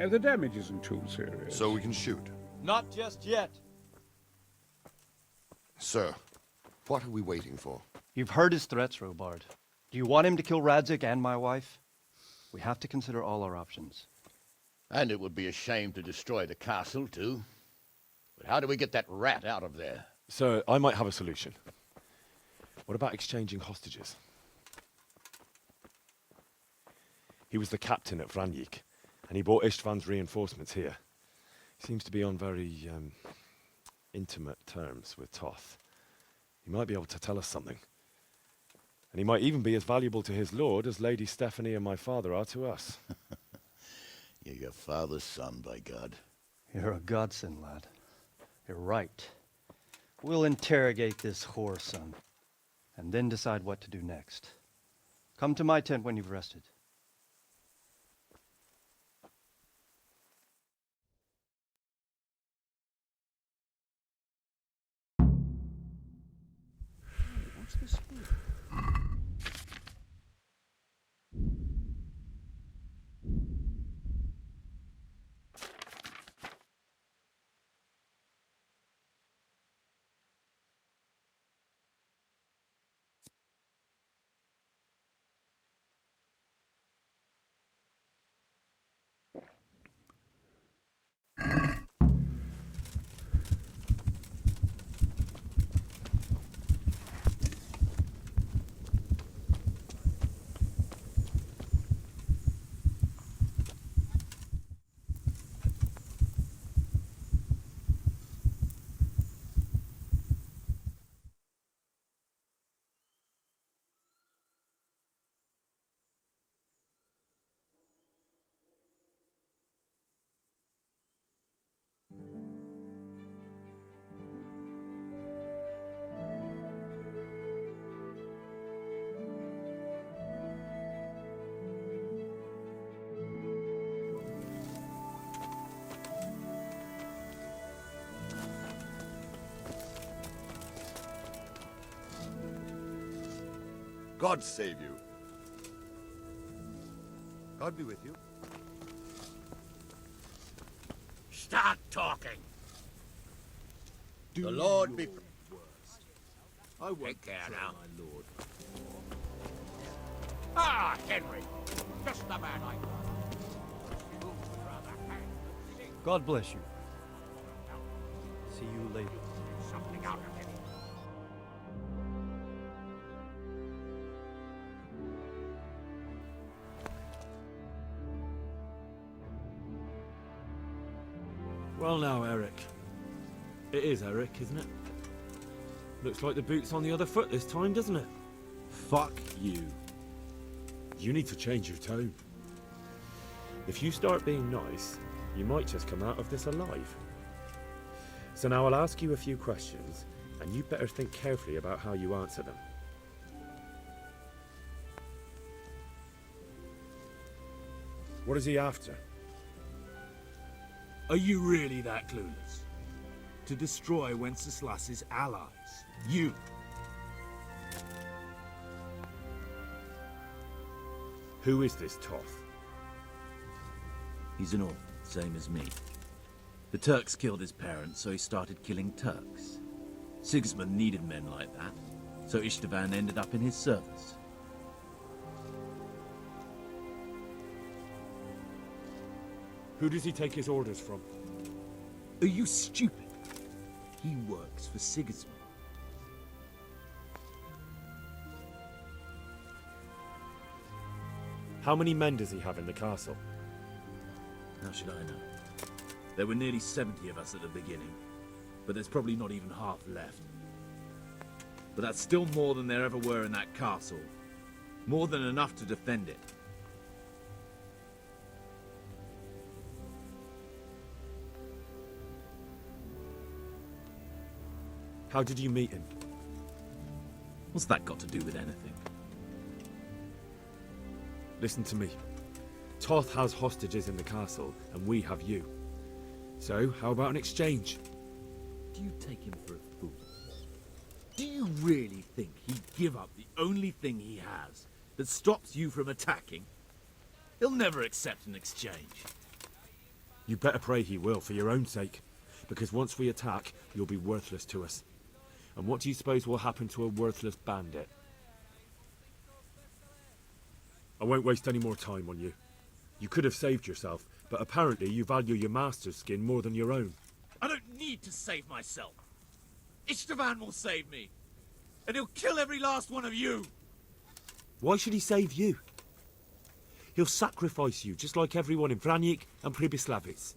The damage isn't too serious. So we can shoot. Not just yet. Sir, what are we waiting for? You've heard his threats, Robard. Do you want him to kill Radzig and my wife? We have to consider all our options. And it would be a shame to destroy the castle, too. But how do we get that rat out of there? Sir, I might have a solution. What about exchanging hostages? He was the captain at Vranyik, and he brought Istvan's reinforcements here. He seems to be on very, intimate terms with Toth. He might be able to tell us something. And he might even be as valuable to his lord as Lady Stephanie and my father are to us. You're your father's son, by God. You're a godsend, lad. You're right. We'll interrogate this whore, son, and then decide what to do next. Come to my tent when you've rested. What's this here? God save you. God be with you. Start talking. The Lord be... I won't Take care now. my lord. Ah, Henry! Just the man I... God bless you. See you later. Something out of him. Well now, Eric. It is Eric, isn't it? Looks like the boot's on the other foot this time, doesn't it? Fuck you. You need to change your tone. If you start being nice, you might just come out of this alive. So now I'll ask you a few questions, and you better think carefully about how you answer them. What is he after? Are you really that clueless? To destroy Wenceslas's allies. You! Who is this Toth? He's an orphan, same as me. The Turks killed his parents, so he started killing Turks. Sigismund needed men like that, so Istvan ended up in his service. Who does he take his orders from? Are you stupid? He works for Sigismund. How many men does he have in the castle? How should I know? There were nearly 70 of us at the beginning, but there's probably not even half left. But that's still more than there ever were in that castle. More than enough to defend it. How did you meet him? What's that got to do with anything? Listen to me. Toth has hostages in the castle, and we have you. So, how about an exchange? Do you take him for a fool? Do you really think he'd give up the only thing he has that stops you from attacking? He'll never accept an exchange. You better pray he will, for your own sake. Because once we attack, you'll be worthless to us. And what do you suppose will happen to a worthless bandit? I won't waste any more time on you. You could have saved yourself, but apparently you value your master's skin more than your own. I don't need to save myself. Istvan will save me. And he'll kill every last one of you. Why should he save you? He'll sacrifice you, just like everyone in Vranyik and Pribyslavitz.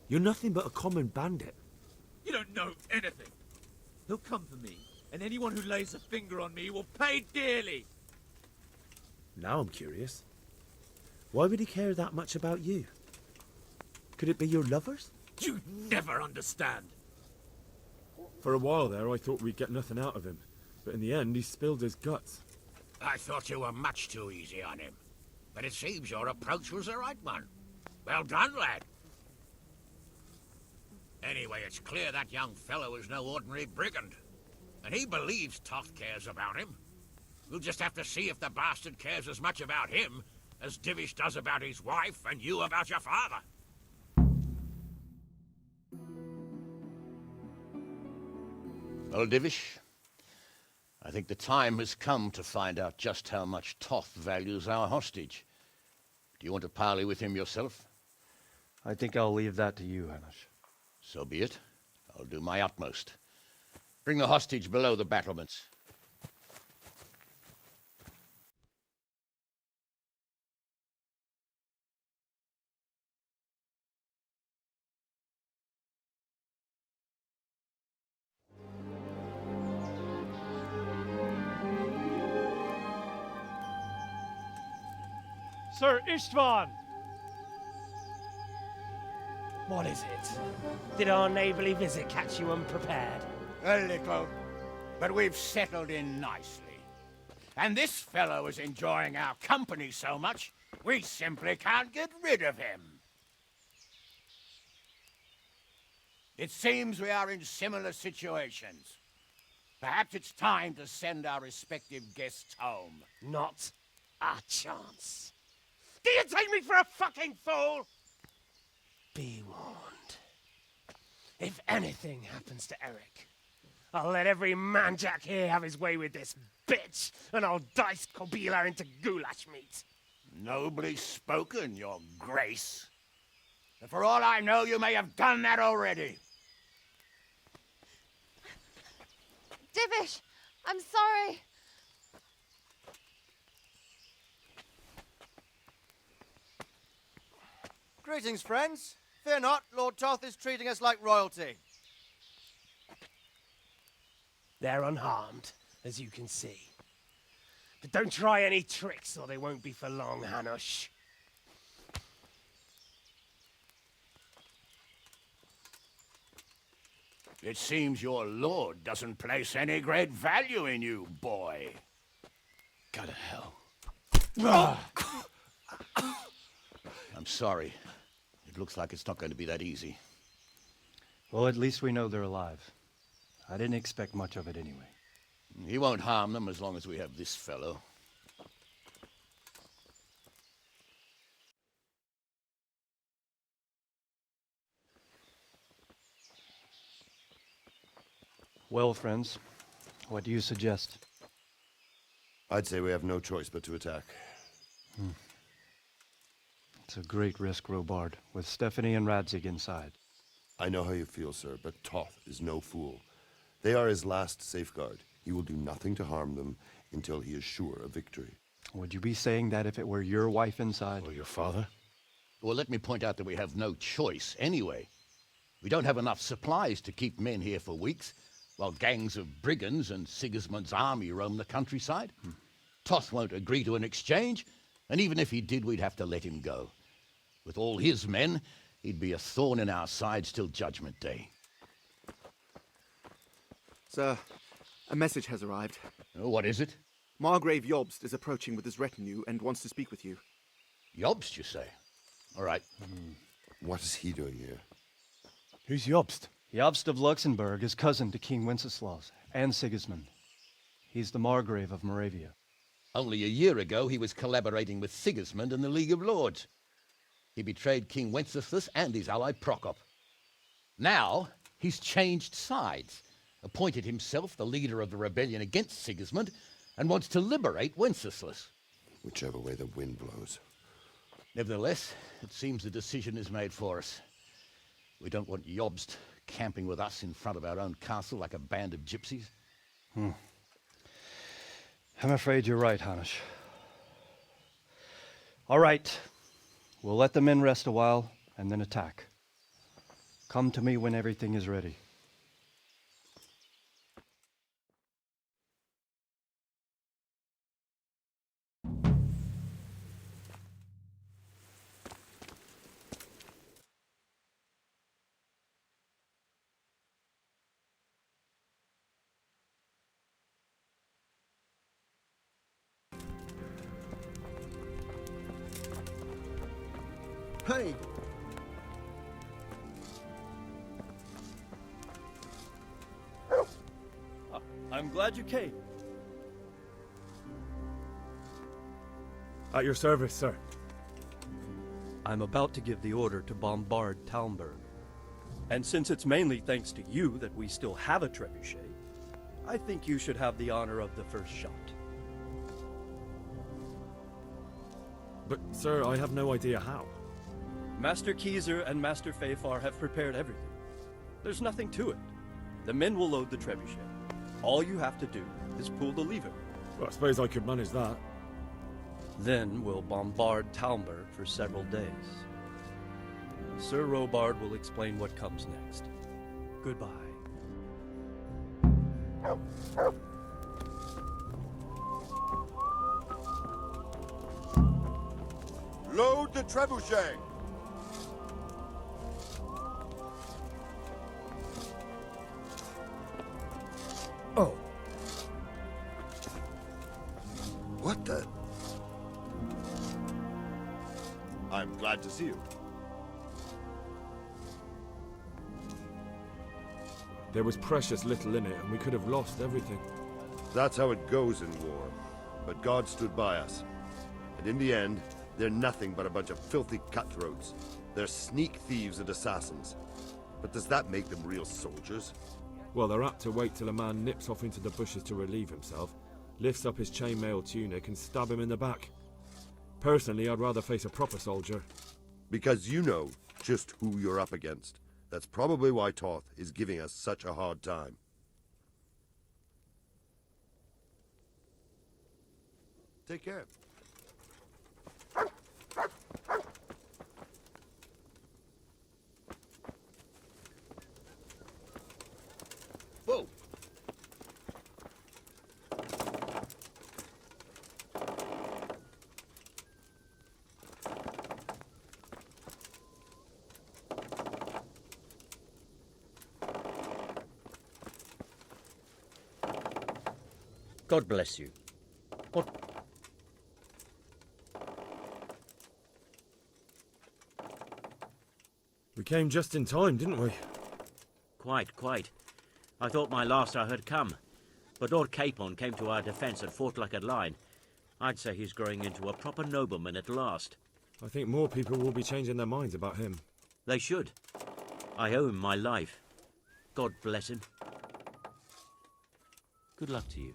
You're nothing but a common bandit. You don't know anything. He'll come for me, and anyone who lays a finger on me will pay dearly. Now I'm curious. Why would he care that much about you? Could it be your lovers? You never understand. For a while there, I thought we'd get nothing out of him. But in the end, he spilled his guts. I thought you were much too easy on him. But it seems your approach was the right one. Well done, lad. Anyway, it's clear that young fellow is no ordinary brigand. And he believes Toth cares about him. We'll just have to see if the bastard cares as much about him as Divish does about his wife and you about your father. Well, Divish, I think the time has come to find out just how much Toth values our hostage. Do you want to parley with him yourself? I think I'll leave that to you, Hanush. So be it. I'll do my utmost. Bring the hostage below the battlements. Sir Istvan! What is it? Did our neighborly visit catch you unprepared? A little, but we've settled in nicely. And this fellow is enjoying our company so much, we simply can't get rid of him. It seems we are in similar situations. Perhaps it's time to send our respective guests home. Not a chance. Do you take me for a fucking fool? Be warned. If anything happens to Eric, I'll let every manjack here have his way with this bitch, and I'll dice Kobyla into goulash meat. Nobly spoken, your grace. But for all I know, you may have done that already. Divish, I'm sorry. Greetings, friends. Fear not, Lord Toth is treating us like royalty. They're unharmed, as you can see. But don't try any tricks, or they won't be for long, Hanush. It seems your lord doesn't place any great value in you, boy. Go to hell. I'm sorry. It looks like it's not going to be that easy. Well, at least we know they're alive. I didn't expect much of it anyway. He won't harm them as long as we have this fellow. Well, friends, what do you suggest? I'd say we have no choice but to attack. It's a great risk, Robard, with Stephanie and Radzig inside. I know how you feel, sir, but Toth is no fool. They are his last safeguard. He will do nothing to harm them until he is sure of victory. Would you be saying that if it were your wife inside? Or your father? Well, let me point out that we have no choice anyway. We don't have enough supplies to keep men here for weeks, while gangs of brigands and Sigismund's army roam the countryside. Toth won't agree to an exchange, and even if he did, we'd have to let him go. With all his men, he'd be a thorn in our sides till Judgment Day. Sir, a message has arrived. Oh, what is it? Margrave Jobst is approaching with his retinue and wants to speak with you. Jobst, you say? All right. What is he doing here? Who's Jobst? Jobst of Luxembourg is cousin to King Wenceslaus and Sigismund. He's the Margrave of Moravia. Only a year ago, he was collaborating with Sigismund and the League of Lords. He betrayed King Wenceslaus and his ally Prokop. Now, he's changed sides, appointed himself the leader of the rebellion against Sigismund, and wants to liberate Wenceslaus. Whichever way the wind blows. Nevertheless, it seems the decision is made for us. We don't want Jobst camping with us in front of our own castle like a band of gypsies. I'm afraid you're right, Hanish. All right. We'll let the men rest a while and then attack. Come to me when everything is ready. Hey! I'm glad you came. At your service, sir. I'm about to give the order to bombard Talmberg. And since it's mainly thanks to you that we still have a trebuchet, I think you should have the honor of the first shot. But, sir, I have no idea how. Master Keyser and Master Fafar have prepared everything. There's nothing to it. The men will load the trebuchet. All you have to do is pull the lever. Well, I suppose I could manage that. Then we'll bombard Talmberg for several days. Sir Robard will explain what comes next. Goodbye. Load the trebuchet! Oh. What the? I'm glad to see you. There was precious little in it, and we could have lost everything. That's how it goes in war. But God stood by us. And in the end, they're nothing but a bunch of filthy cutthroats. They're sneak thieves and assassins. But does that make them real soldiers? Well, they're apt to wait till a man nips off into the bushes to relieve himself, lifts up his chainmail tunic and stab him in the back. Personally, I'd rather face a proper soldier. Because you know just who you're up against. That's probably why Toth is giving us such a hard time. Take care. Whoa! God bless you. What? We came just in time, didn't we? Quite. I thought my last hour had come. But Lord Capon came to our defence and fought like a lion. I'd say he's growing into a proper nobleman at last. I think more people will be changing their minds about him. They should. I owe him my life. God bless him. Good luck to you.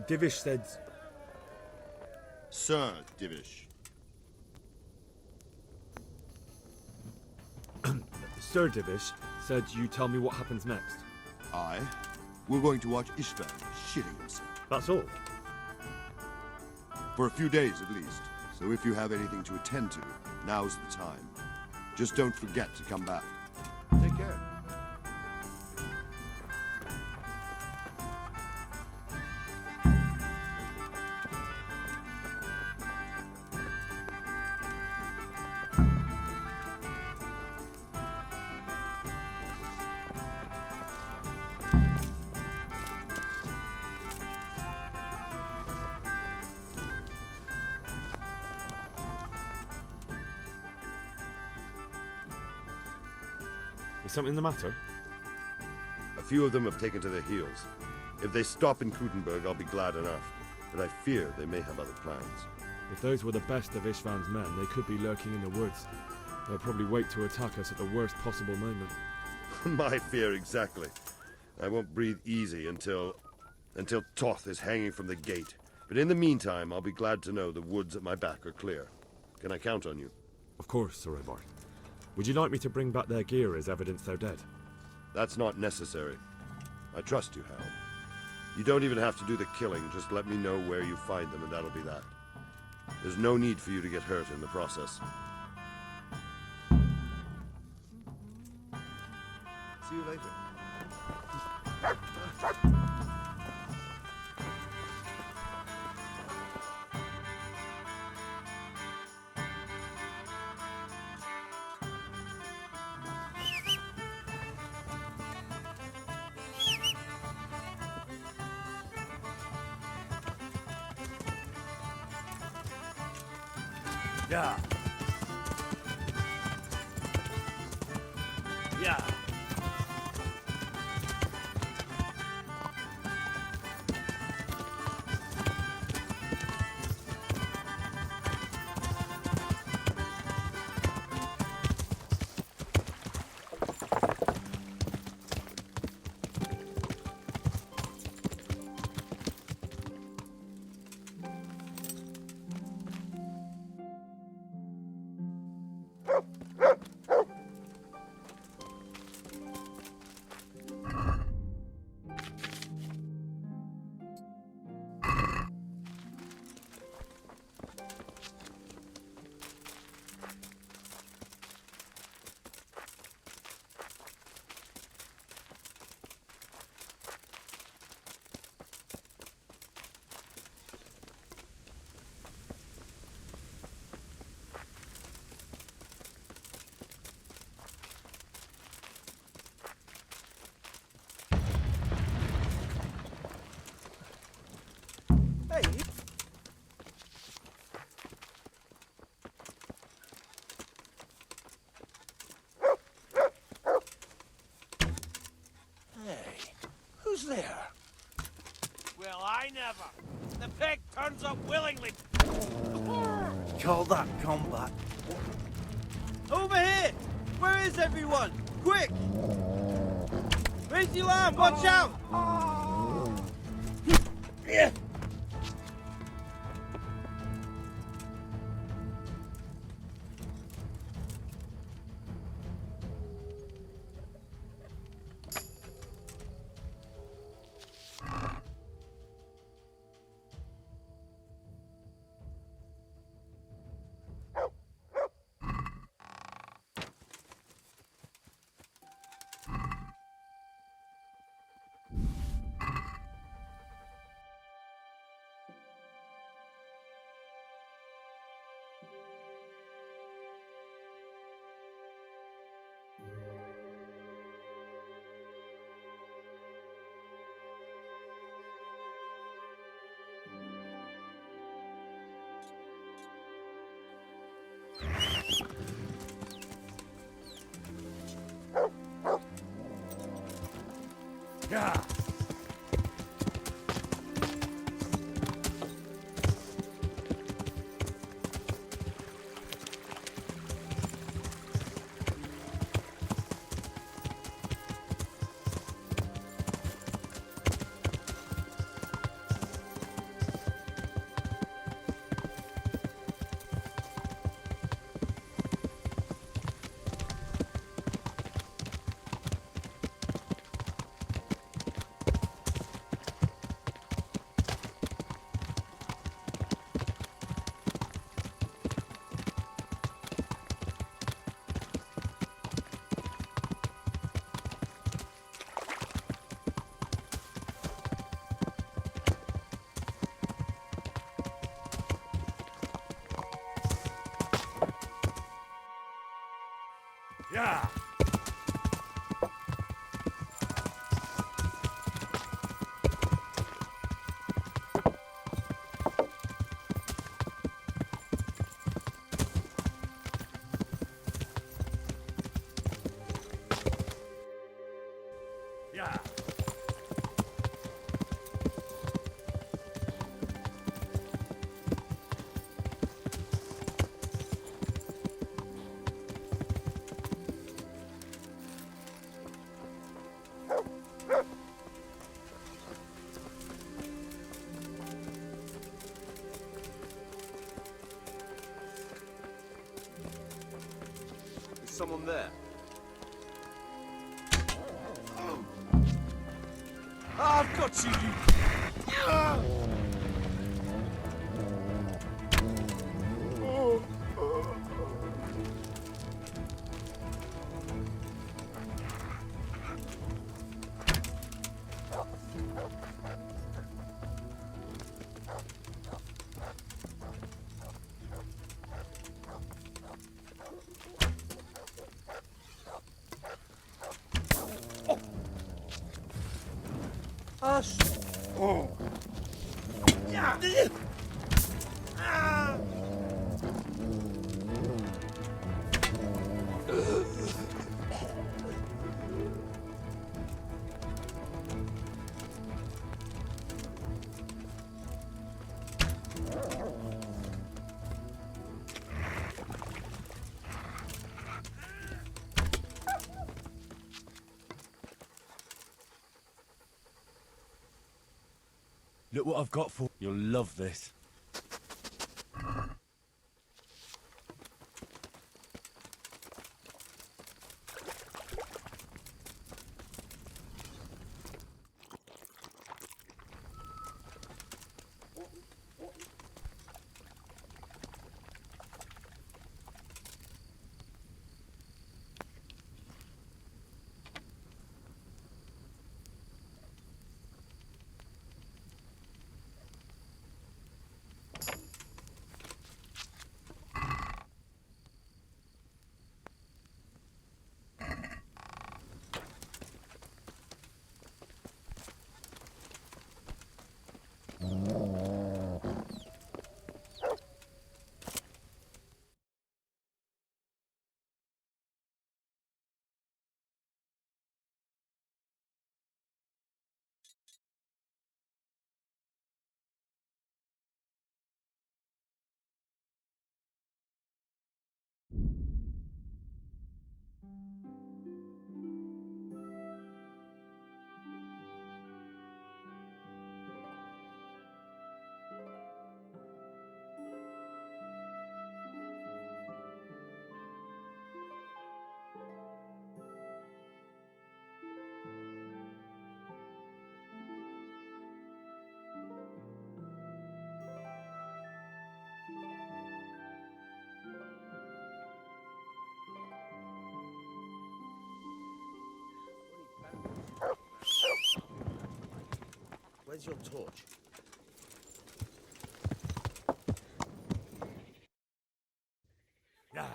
Divish said... Sir Divish. Sir Divish said you tell me what happens next. Aye. We're going to watch Ishvan shitting himself. That's all? For a few days at least. So if you have anything to attend to, now's the time. Just don't forget to come back. Take care. Is something the matter? A few of them have taken to their heels. If they stop in Kutenberg, I'll be glad enough. But I fear they may have other plans. If those were the best of Ishvan's men, they could be lurking in the woods. They'll probably wait to attack us at the worst possible moment. My fear exactly. I won't breathe easy until Toth is hanging from the gate. But in the meantime, I'll be glad to know the woods at my back are clear. Can I count on you? Of course, Sir Robard. Would you like me to bring back their gear as evidence they're dead? That's not necessary. I trust you, Hal. You don't even have to do the killing, just let me know where you find them and that'll be that. There's no need for you to get hurt in the process. See you later. Yeah. Yeah. Who's there? Well, I never. The pig turns up willingly. Call that combat. Over here! Where is everyone? Quick! Raise your arm! Watch out! Yeah. Yeah. Yeah. Yeah. Is someone there? I've got you! Us! Oh! Yeah! Ah! Look what I've got for you. You'll love this. Where's your torch? Yeah.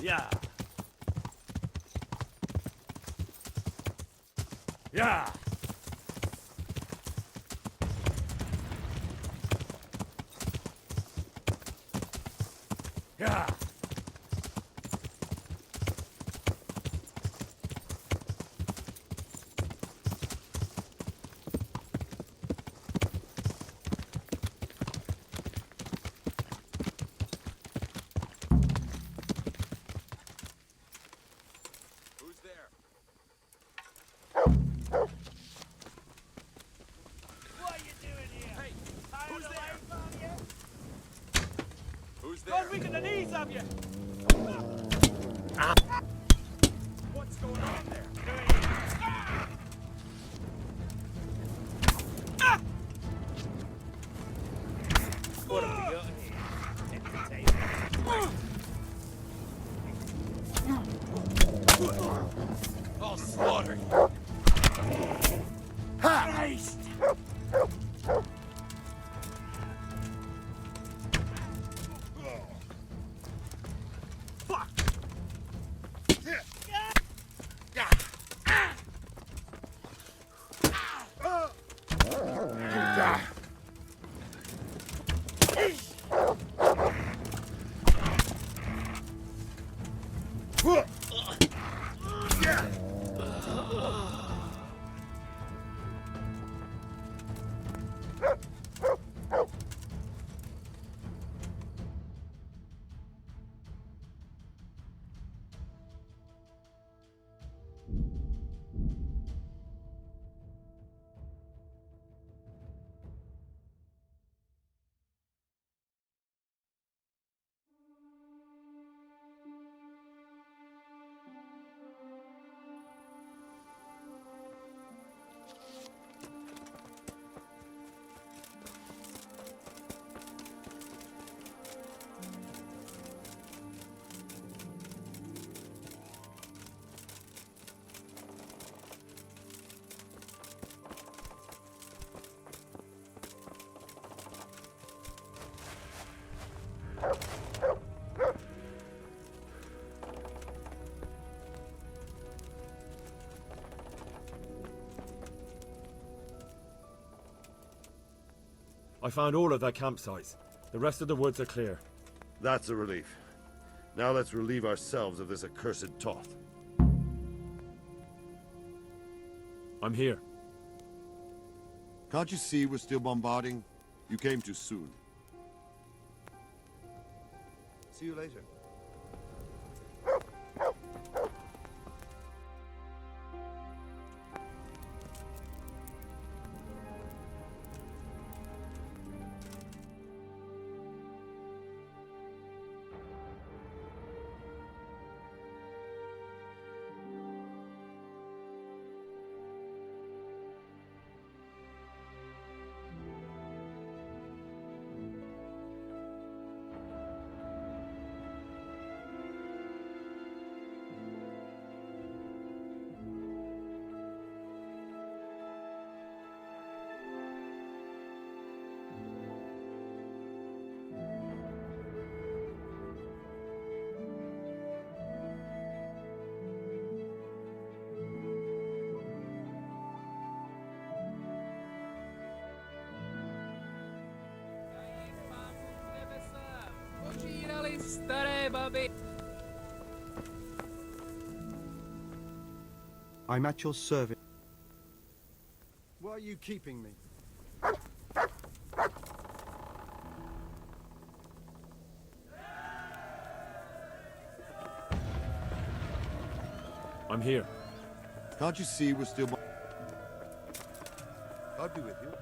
Yeah. Yeah. Yeah. Who's there? What are you doing here? Hey, who's there? Who's there? God, we can the knees of you! water. Christ! Fuck! I found all of their campsites. The rest of the woods are clear. That's a relief. Now let's relieve ourselves of this accursed Toth. I'm here. Can't you see we're still bombarding? You came too soon. See you later. I'm at your service. Why are you keeping me? I'm here. Can't you see we're still... I'll be with you.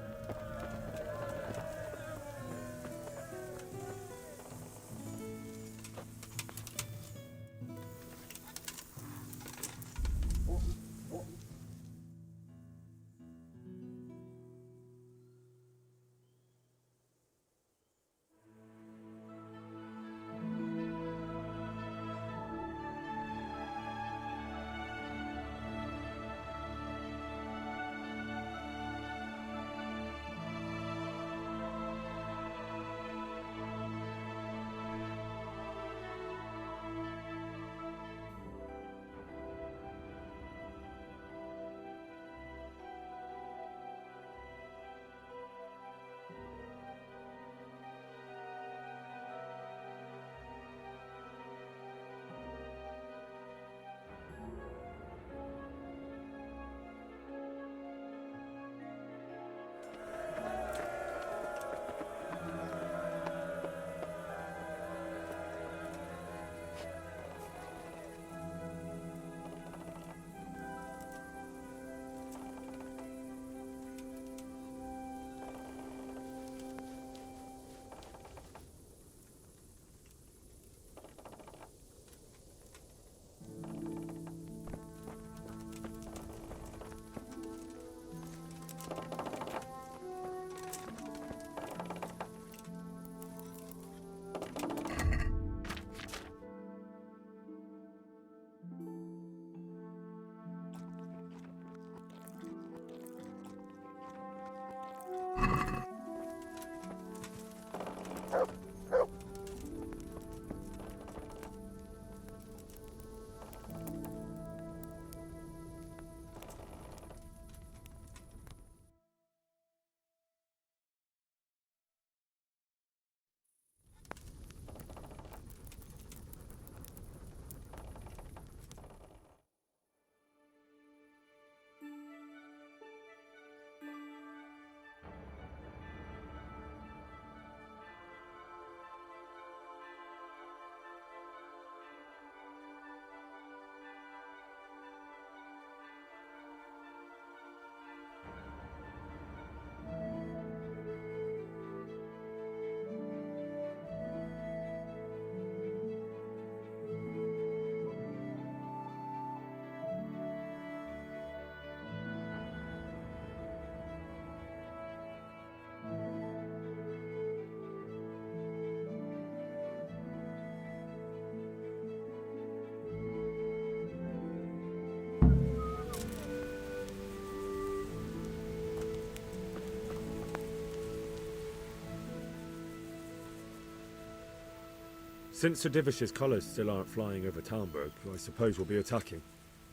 Since Sir Divish's colours still aren't flying over Talmberg, I suppose we'll be attacking.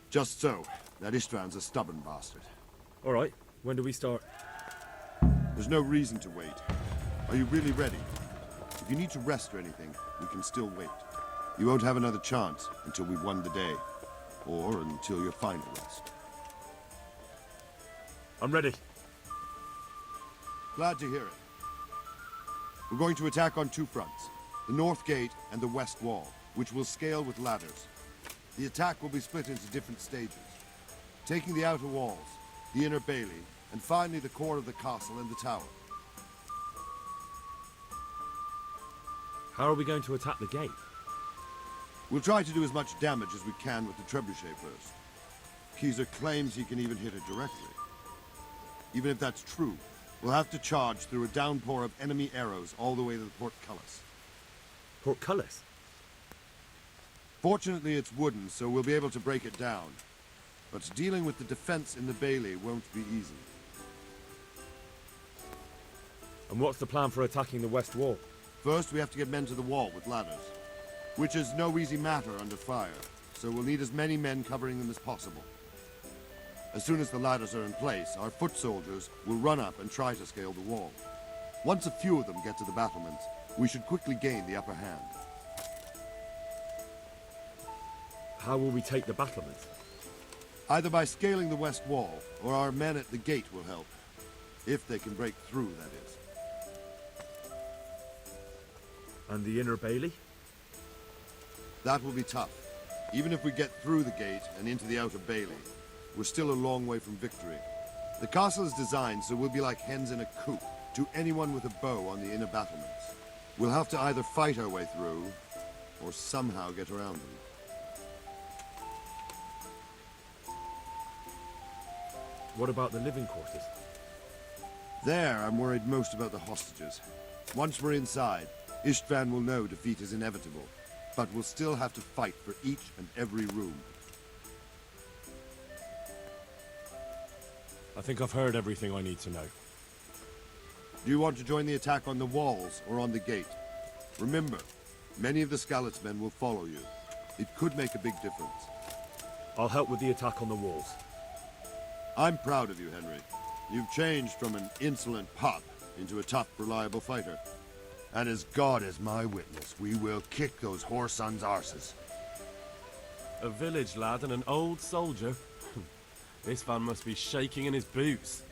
Just so. That István's a stubborn bastard. All right, when do we start? There's no reason to wait. Are you really ready? If you need to rest or anything, we can still wait. You won't have another chance until we've won the day. Or until your final rest. I'm ready. Glad to hear it. We're going to attack on two fronts. The north gate and the west wall, which will scale with ladders. The attack will be split into different stages. Taking the outer walls, the inner bailey, and finally the core of the castle and the tower. How are we going to attack the gate? We'll try to do as much damage as we can with the trebuchet first. Keyser claims he can even hit it directly. Even if that's true, we'll have to charge through a downpour of enemy arrows all the way to the portcullis. Portcullis? Fortunately, it's wooden, so we'll be able to break it down. But dealing with the defense in the bailey won't be easy. And what's the plan for attacking the west wall? First, we have to get men to the wall with ladders, which is no easy matter under fire, so we'll need as many men covering them as possible. As soon as the ladders are in place, our foot soldiers will run up and try to scale the wall. Once a few of them get to the battlements, we should quickly gain the upper hand. How will we take the battlements? Either by scaling the west wall, or our men at the gate will help. If they can break through, that is. And the inner bailey? That will be tough. Even if we get through the gate and into the outer bailey, we're still a long way from victory. The castle is designed so we'll be like hens in a coop to anyone with a bow on the inner battlements. We'll have to either fight our way through, or somehow get around them. What about the living quarters? There, I'm worried most about the hostages. Once we're inside, István will know defeat is inevitable, but we'll still have to fight for each and every room. I think I've heard everything I need to know. Do you want to join the attack on the walls or on the gate? Remember, many of the Skalitz men will follow you. It could make a big difference. I'll help with the attack on the walls. I'm proud of you, Henry. You've changed from an insolent pup into a tough, reliable fighter. And as God is my witness, we will kick those whore sons' arses. A village lad and an old soldier? This man must be shaking in his boots.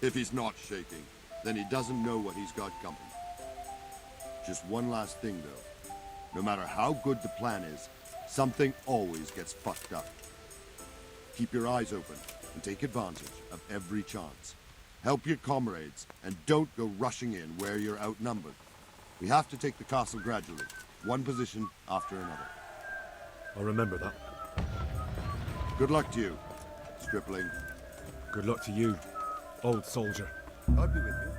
If he's not shaking, then he doesn't know what he's got coming. Just one last thing, though. No matter how good the plan is, something always gets fucked up. Keep your eyes open and take advantage of every chance. Help your comrades, and don't go rushing in where you're outnumbered. We have to take the castle gradually, one position after another. I'll remember that. Good luck to you, stripling. Good luck to you, old soldier. I'll be with you.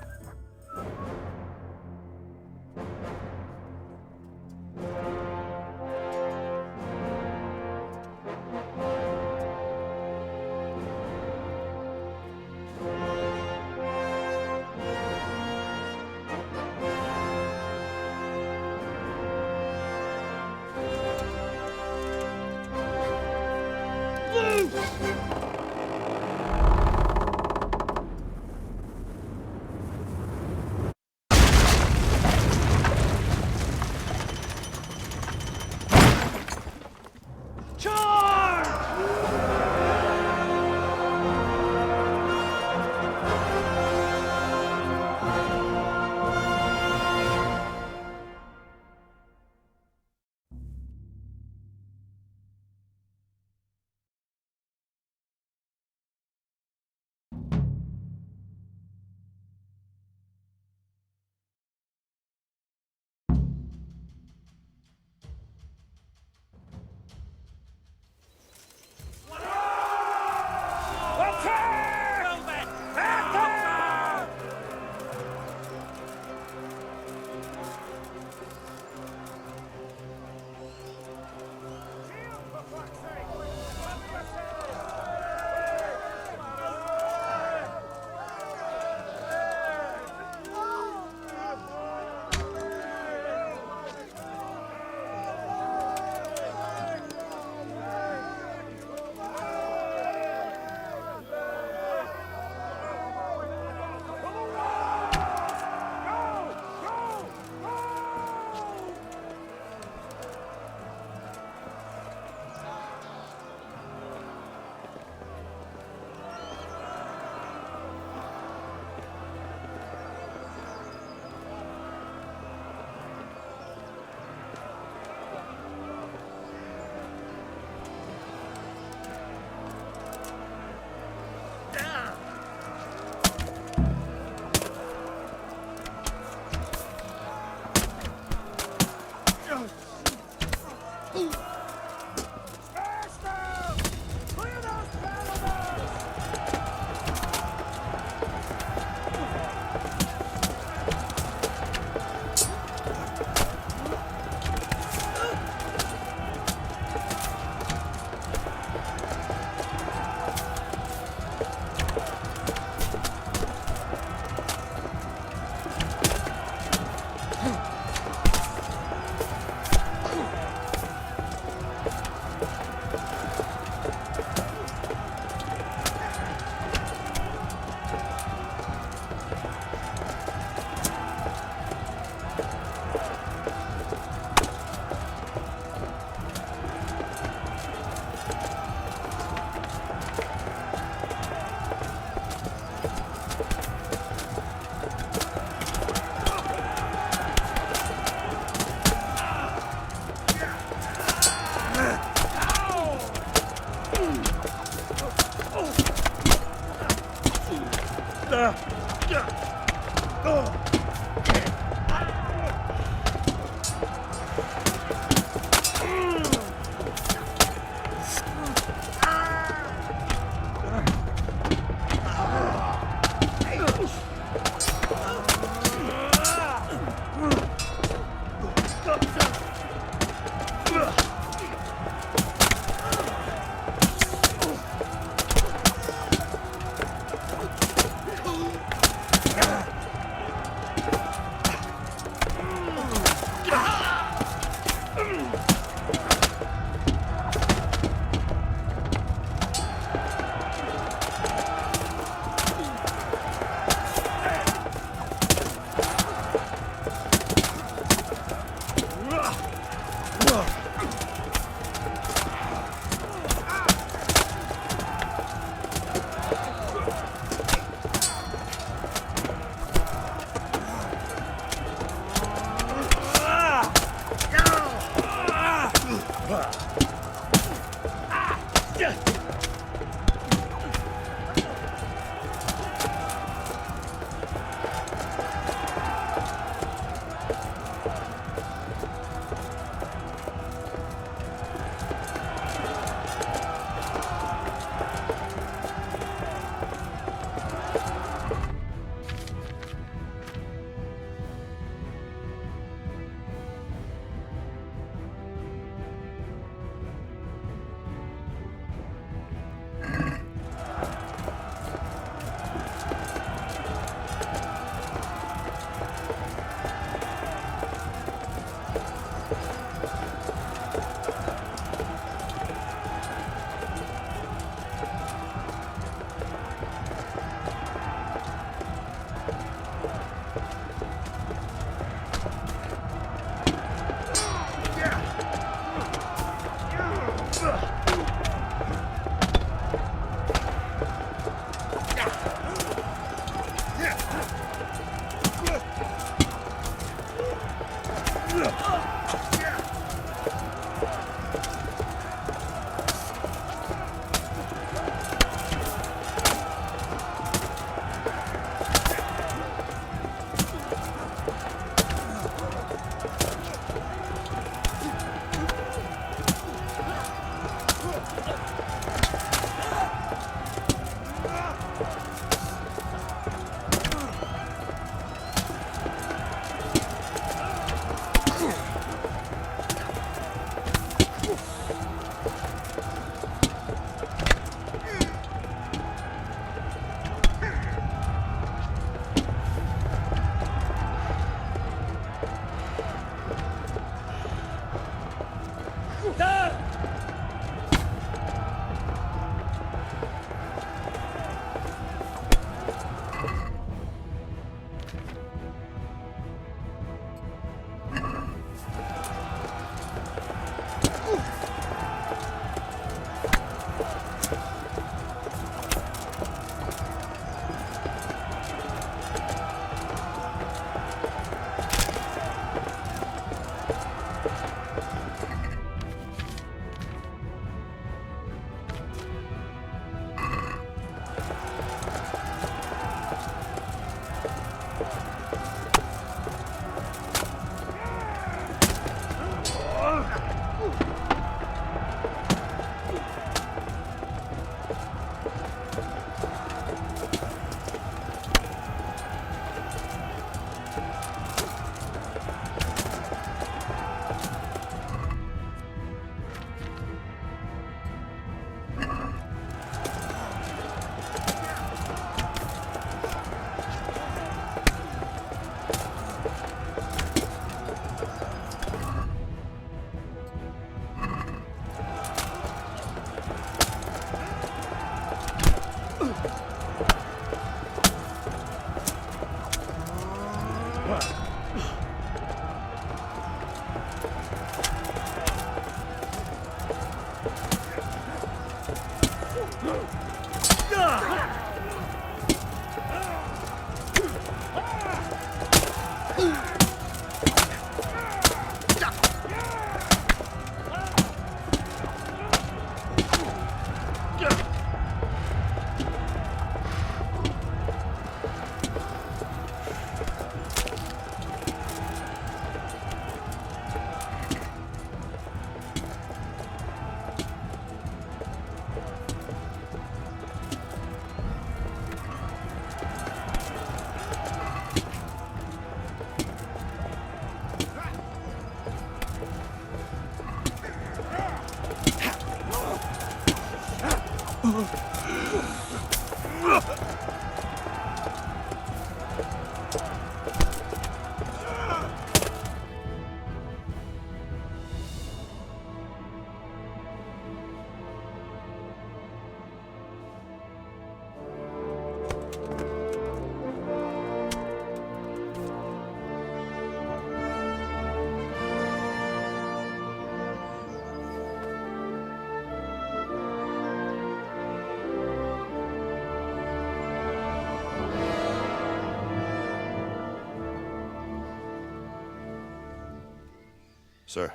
Sir,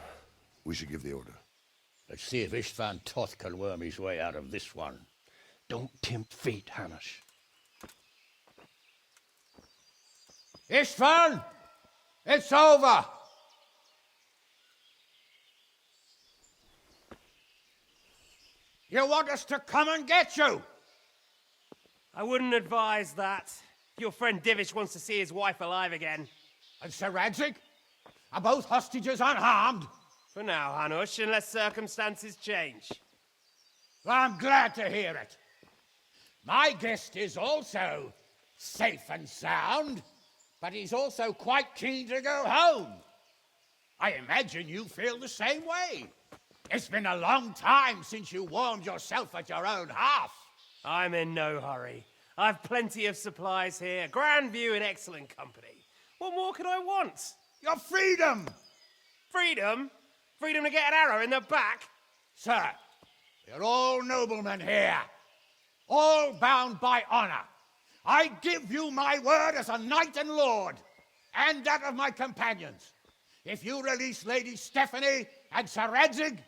we should give the order. Let's see if Istvan Toth can worm his way out of this one. Don't tempt fate, Hanush. Istvan! It's over! You want us to come and get you? I wouldn't advise that. Your friend Divish wants to see his wife alive again. And Sir Radzig? Are both hostages unharmed? For now, Hanush, unless circumstances change. Well, I'm glad to hear it. My guest is also safe and sound, but he's also quite keen to go home. I imagine you feel the same way. It's been a long time since you warmed yourself at your own hearth. I'm in no hurry. I've plenty of supplies here, grand view and excellent company. What more could I want? Your freedom! Freedom? Freedom to get an arrow in the back? Sir, we're all noblemen here, all bound by honor. I give you my word as a knight and lord, and that of my companions. If you release Lady Stephanie and Sir Radzig,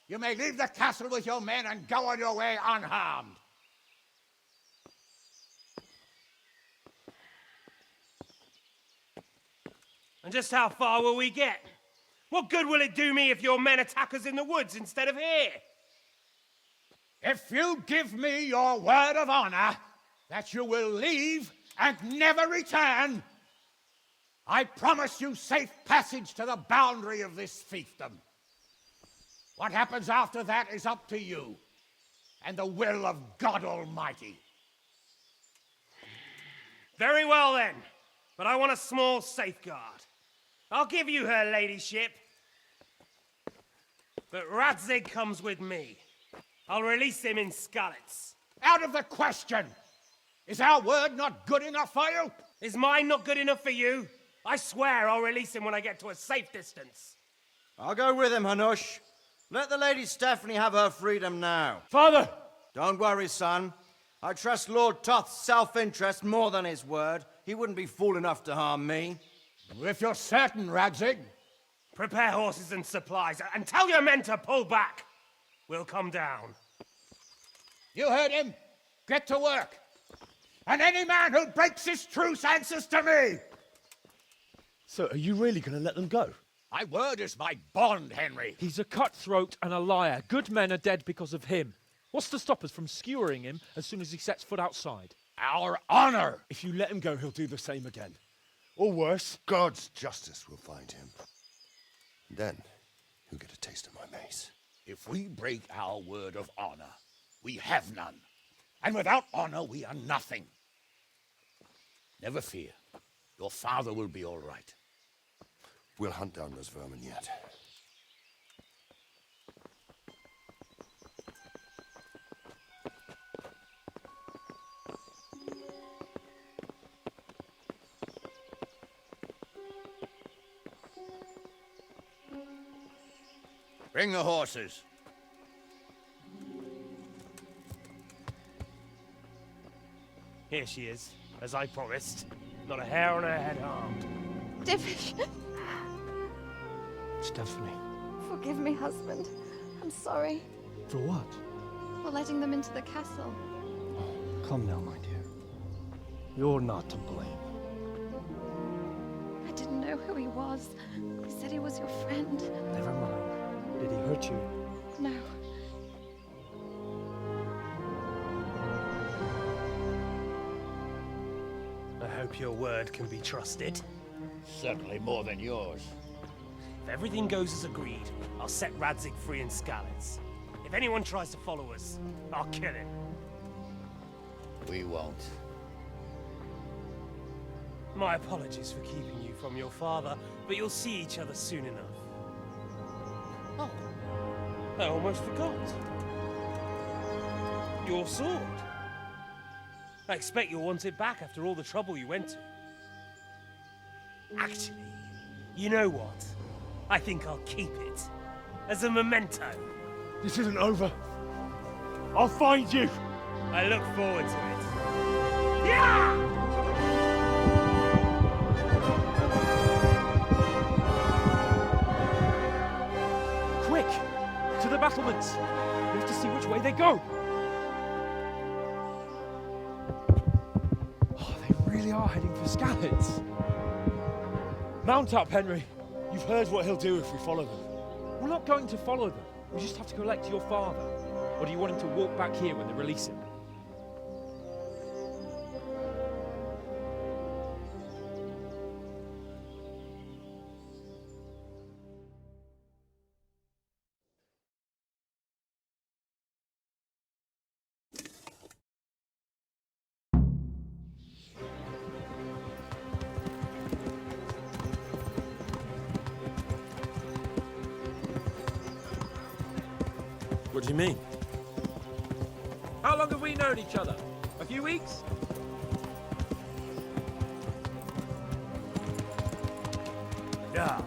you may leave the castle with your men and go on your way unharmed. And just how far will we get? What good will it do me if your men attack us in the woods instead of here? If you give me your word of honor that you will leave and never return, I promise you safe passage to the boundary of this fiefdom. What happens after that is up to you and the will of God Almighty. Very well then, but I want a small safeguard. I'll give you her ladyship, but Radzig comes with me. I'll release him in Skalitz. Out of the question! Is our word not good enough for you? Is mine not good enough for you? I swear I'll release him when I get to a safe distance. I'll go with him, Hanush. Let the Lady Stephanie have her freedom now. Father! Don't worry, son. I trust Lord Toth's self-interest more than his word. He wouldn't be fool enough to harm me. If you're certain, Radzig. Prepare horses and supplies, and tell your men to pull back. We'll come down. You heard him. Get to work. And any man who breaks this truce answers to me. So, are you really going to let them go? My word is my bond, Henry. He's a cutthroat and a liar. Good men are dead because of him. What's to stop us from skewering him as soon as he sets foot outside? Our honor! If you let him go, he'll do the same again. Or worse. God's justice will find him. Then, he'll get a taste of my mace. If we break our word of honor, we have none. And without honor, we are nothing. Never fear. Your father will be all right. We'll hunt down those vermin yet. Bring the horses. Here she is, as I promised. Not a hair on her head harmed. Divish! Stephanie. Forgive me, husband. I'm sorry. For what? For letting them into the castle. Come now, my dear. You're not to blame. I didn't know who he was. He said he was your friend. Never mind. Did he hurt you? No. I hope your word can be trusted. Certainly more than yours. If everything goes as agreed, I'll set Radzig free in Skalitz. If anyone tries to follow us, I'll kill him. We won't. My apologies for keeping you from your father, but you'll see each other soon enough. Oh, I almost forgot. Your sword. I expect you'll want it back after all the trouble you went to. Actually, you know what? I think I'll keep it. As a memento. This isn't over. I'll find you. I look forward to it. Yeah! Quick! To the battlements! We have to see which way they go! Oh, they really are heading for Skalitz. Mount up, Henry. You've heard what he'll do if we follow them. We're not going to follow them. We just have to collect your father. Or do you want him to walk back here when they release him? What do you mean? How long have we known each other? A few weeks? Yeah.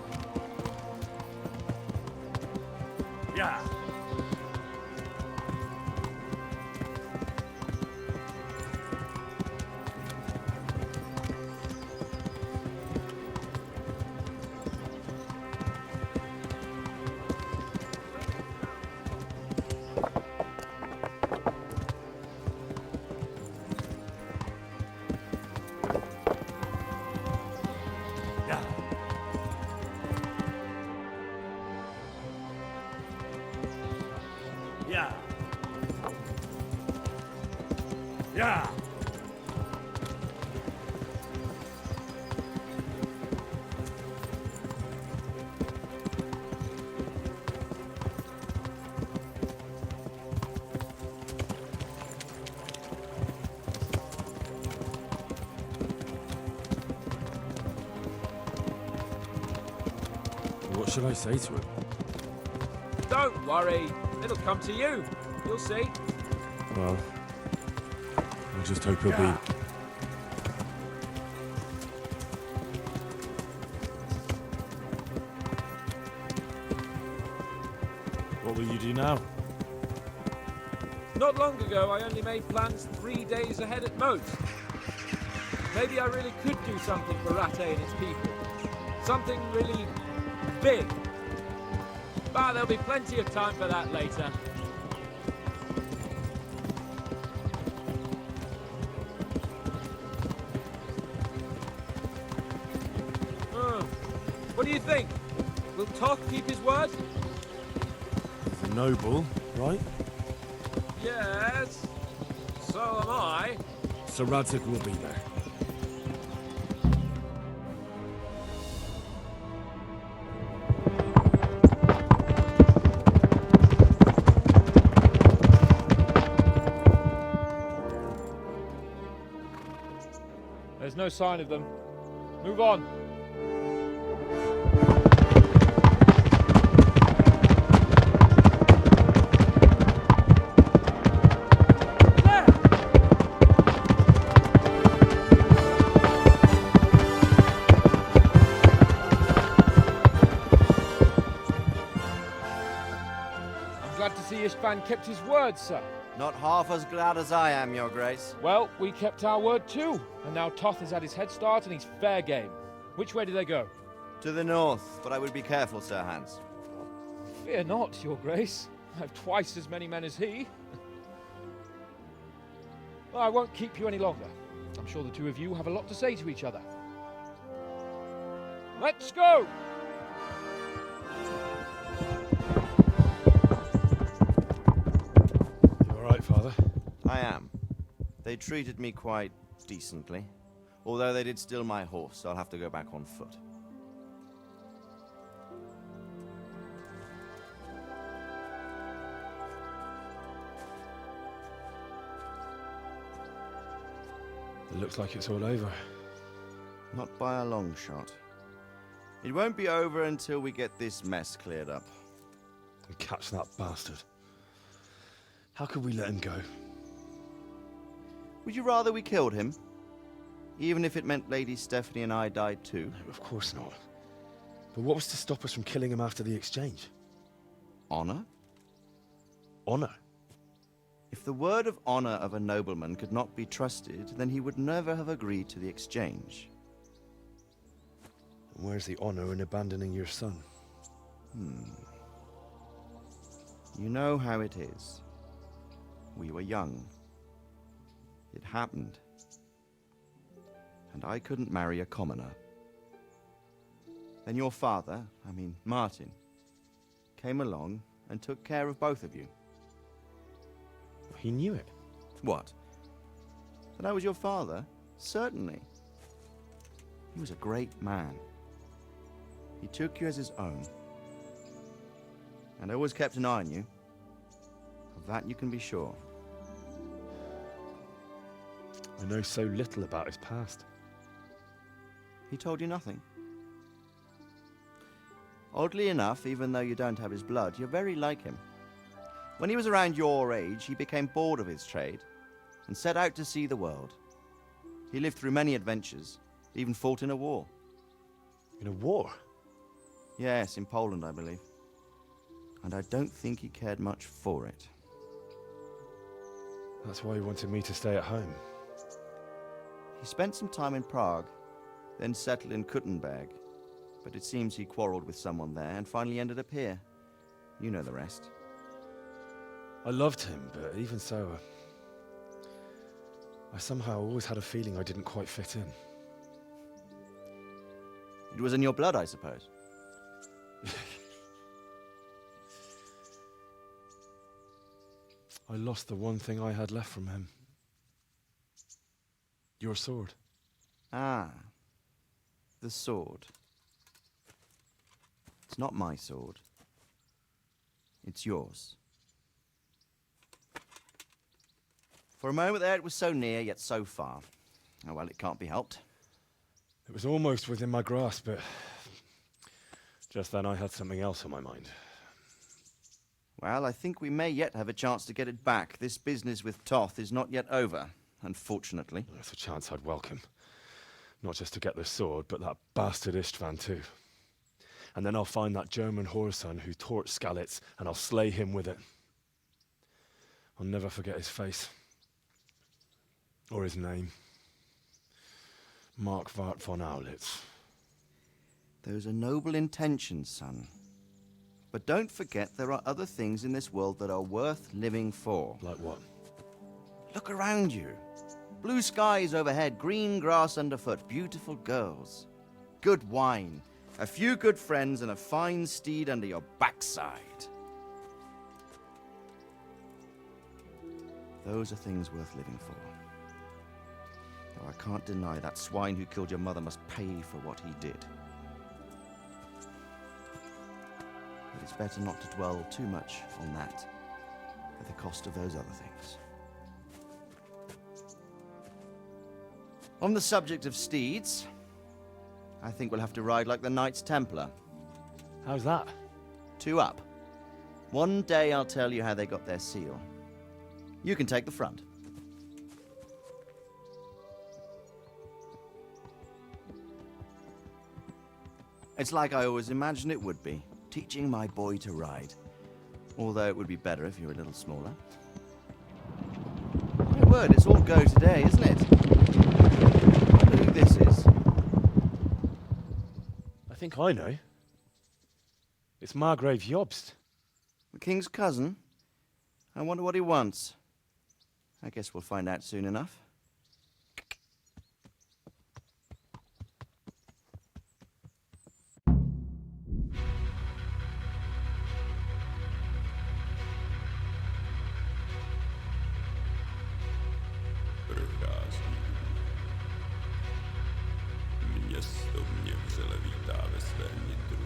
Yeah. Yeah. Yeah. What should I say to him? Don't worry. It'll come to you. You'll see. Well, I just hope he'll be... What will you do now? Not long ago, I only made plans 3 days ahead at most. Maybe I really could do something for Rattay and his people. Something really big. But there'll be plenty of time for that later. What do you think? Will Toth keep his word? He's a noble, right? Yes. So am I. So Radzig will be there. There's no sign of them. Move on. Glad to see Ishvan kept his word, sir. Not half as glad as I am, Your Grace. Well, we kept our word too, and now Toth has had his head start and he's fair game. Which way do they go? To the north, but I would be careful, Sir Hans. Fear not, Your Grace. I have twice as many men as he. Well, I won't keep you any longer. I'm sure the two of you have a lot to say to each other. Let's go! Father? I am. They treated me quite decently. Although they did steal my horse, I'll have to go back on foot. It looks like it's all over. Not by a long shot. It won't be over until we get this mess cleared up. And catch that bastard. How could we let him go? Would you rather we killed him? Even if it meant Lady Stephanie and I died too? No, of course not. But what was to stop us from killing him after the exchange? Honor? Honor? If the word of honor of a nobleman could not be trusted, then he would never have agreed to the exchange. And where's the honor in abandoning your son? You know how it is. We were young. It happened. And I couldn't marry a commoner. Then your father, Martin, came along and took care of both of you. He knew it. What? That I was your father? Certainly. He was a great man. He took you as his own. And always kept an eye on you. Of that you can be sure. I know so little about his past. He told you nothing? Oddly enough, even though you don't have his blood, you're very like him. When he was around your age, he became bored of his trade and set out to see the world. He lived through many adventures, even fought in a war. In a war? Yes, in Poland, I believe. And I don't think he cared much for it. That's why he wanted me to stay at home. He spent some time in Prague, then settled in Talmberg. But it seems he quarreled with someone there and finally ended up here. You know the rest. I loved him, but even so, I somehow always had a feeling I didn't quite fit in. It was in your blood, I suppose. I lost the one thing I had left from him. Your sword. Ah, the sword. It's not my sword. It's yours. For a moment there, it was so near, yet so far. Oh, well, it can't be helped. It was almost within my grasp, but just then I had something else on my mind. Well, I think we may yet have a chance to get it back. This business with Toth is not yet over, unfortunately. That's a chance I'd welcome. Not just to get the sword, but that bastard Istvan too. And then I'll find that German whoreson who torched Skalitz, and I'll slay him with it. I'll never forget his face. Or his name. Markvart von Aulitz. Those are noble intentions, son. But don't forget there are other things in this world that are worth living for. Like what? Look around you. Blue skies overhead, green grass underfoot, beautiful girls. Good wine, a few good friends, and a fine steed under your backside. Those are things worth living for. Though I can't deny that swine who killed your mother must pay for what he did. But it's better not to dwell too much on that at the cost of those other things. On the subject of steeds, I think we'll have to ride like the Knights Templar. How's that? 2 up. One day I'll tell you how they got their seal. You can take the front. It's like I always imagined it would be, teaching my boy to ride. Although it would be better if you were a little smaller. My word, it's all go today, isn't it? I wonder who this is. I think I know. It's Margrave Jobst. The king's cousin? I wonder what he wants. I guess we'll find out soon enough. Město mě vřele vítá ve svém nitru.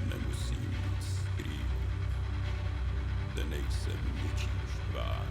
Nemusím nic skrývat, zde nejsem něčí wahr.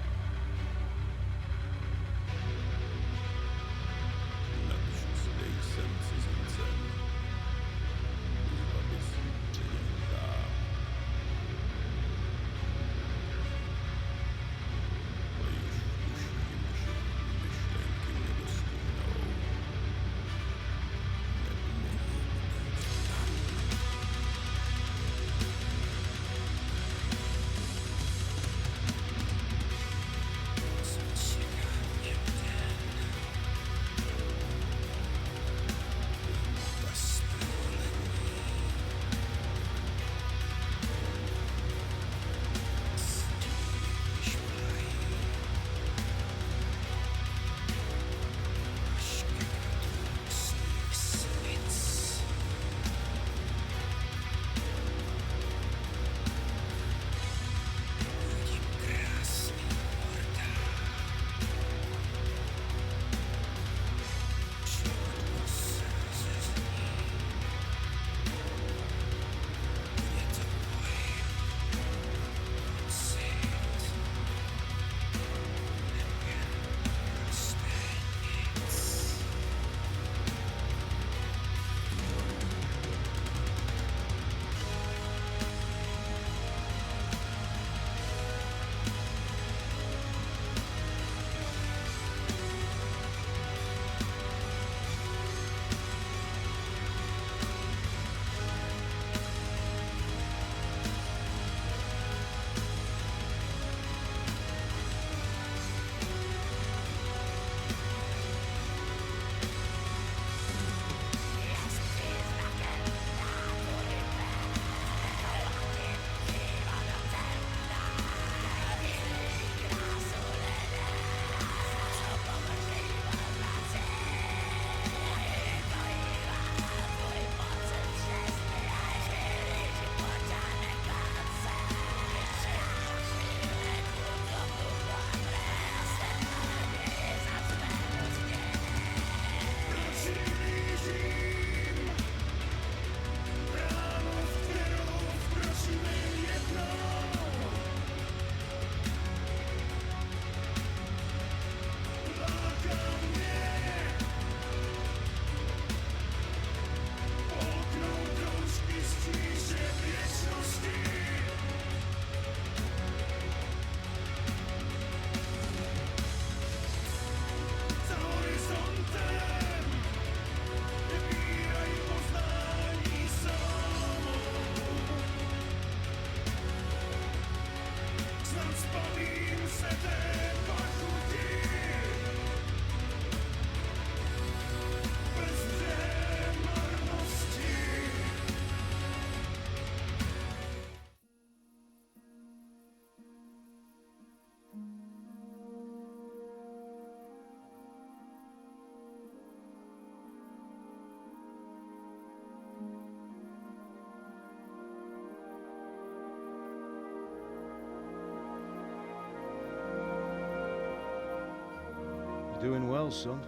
Doing well, son.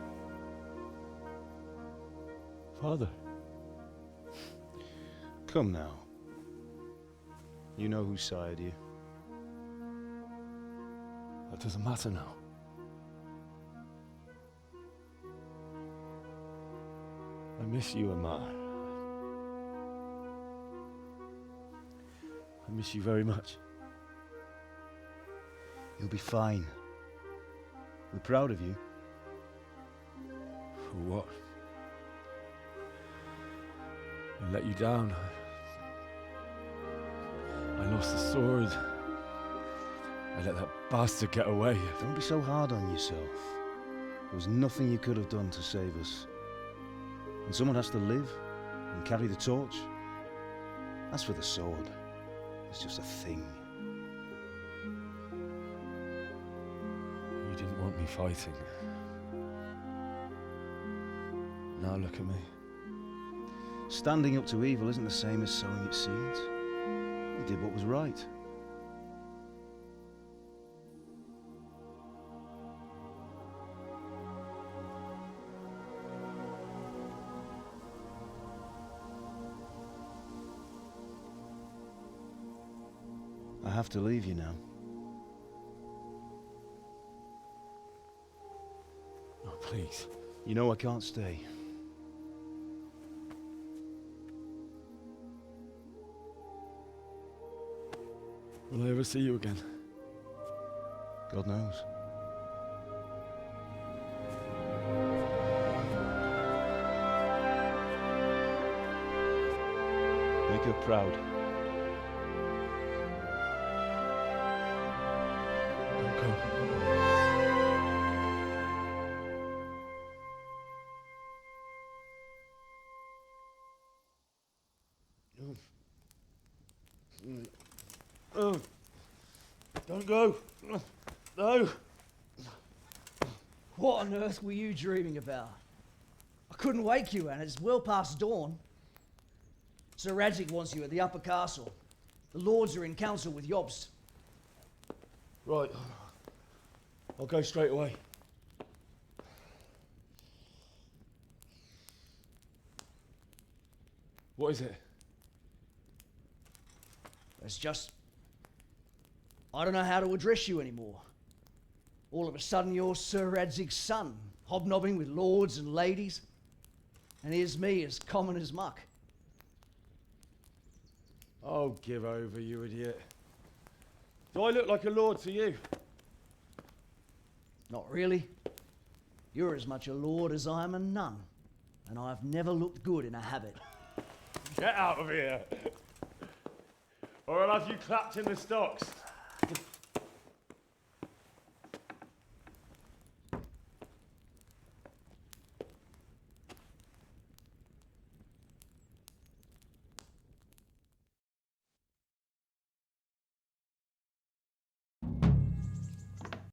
Father. Come now. You know who sired you. That doesn't matter now. I miss you, Amar. I miss you very much. You'll be fine. We're proud of you. For what? I let you down. I lost the sword. I let that bastard get away. Don't be so hard on yourself. There was nothing you could have done to save us. And someone has to live and carry the torch. As for the sword, it's just a thing. You didn't want me fighting. Now look at me. Standing up to evil isn't the same as sowing its seeds. You did what was right. I have to leave you now. please. You know I can't stay. Will I ever see you again? God knows. Make her proud. Don't go. Oh, don't go. No. What on earth were you dreaming about? I couldn't wake you, and it's well past dawn. Sir Radzig wants you at the upper castle. The lords are in council with Jobst. Right. I'll go straight away. What is it? It's just... I don't know how to address you anymore. All of a sudden you're Sir Radzig's son, hobnobbing with lords and ladies. And here's me, as common as muck. Oh, give over, you idiot. Do I look like a lord to you? Not really. You're as much a lord as I am a nun. And I've never looked good in a habit. Get out of here! Or I'll have you clapped in the stocks.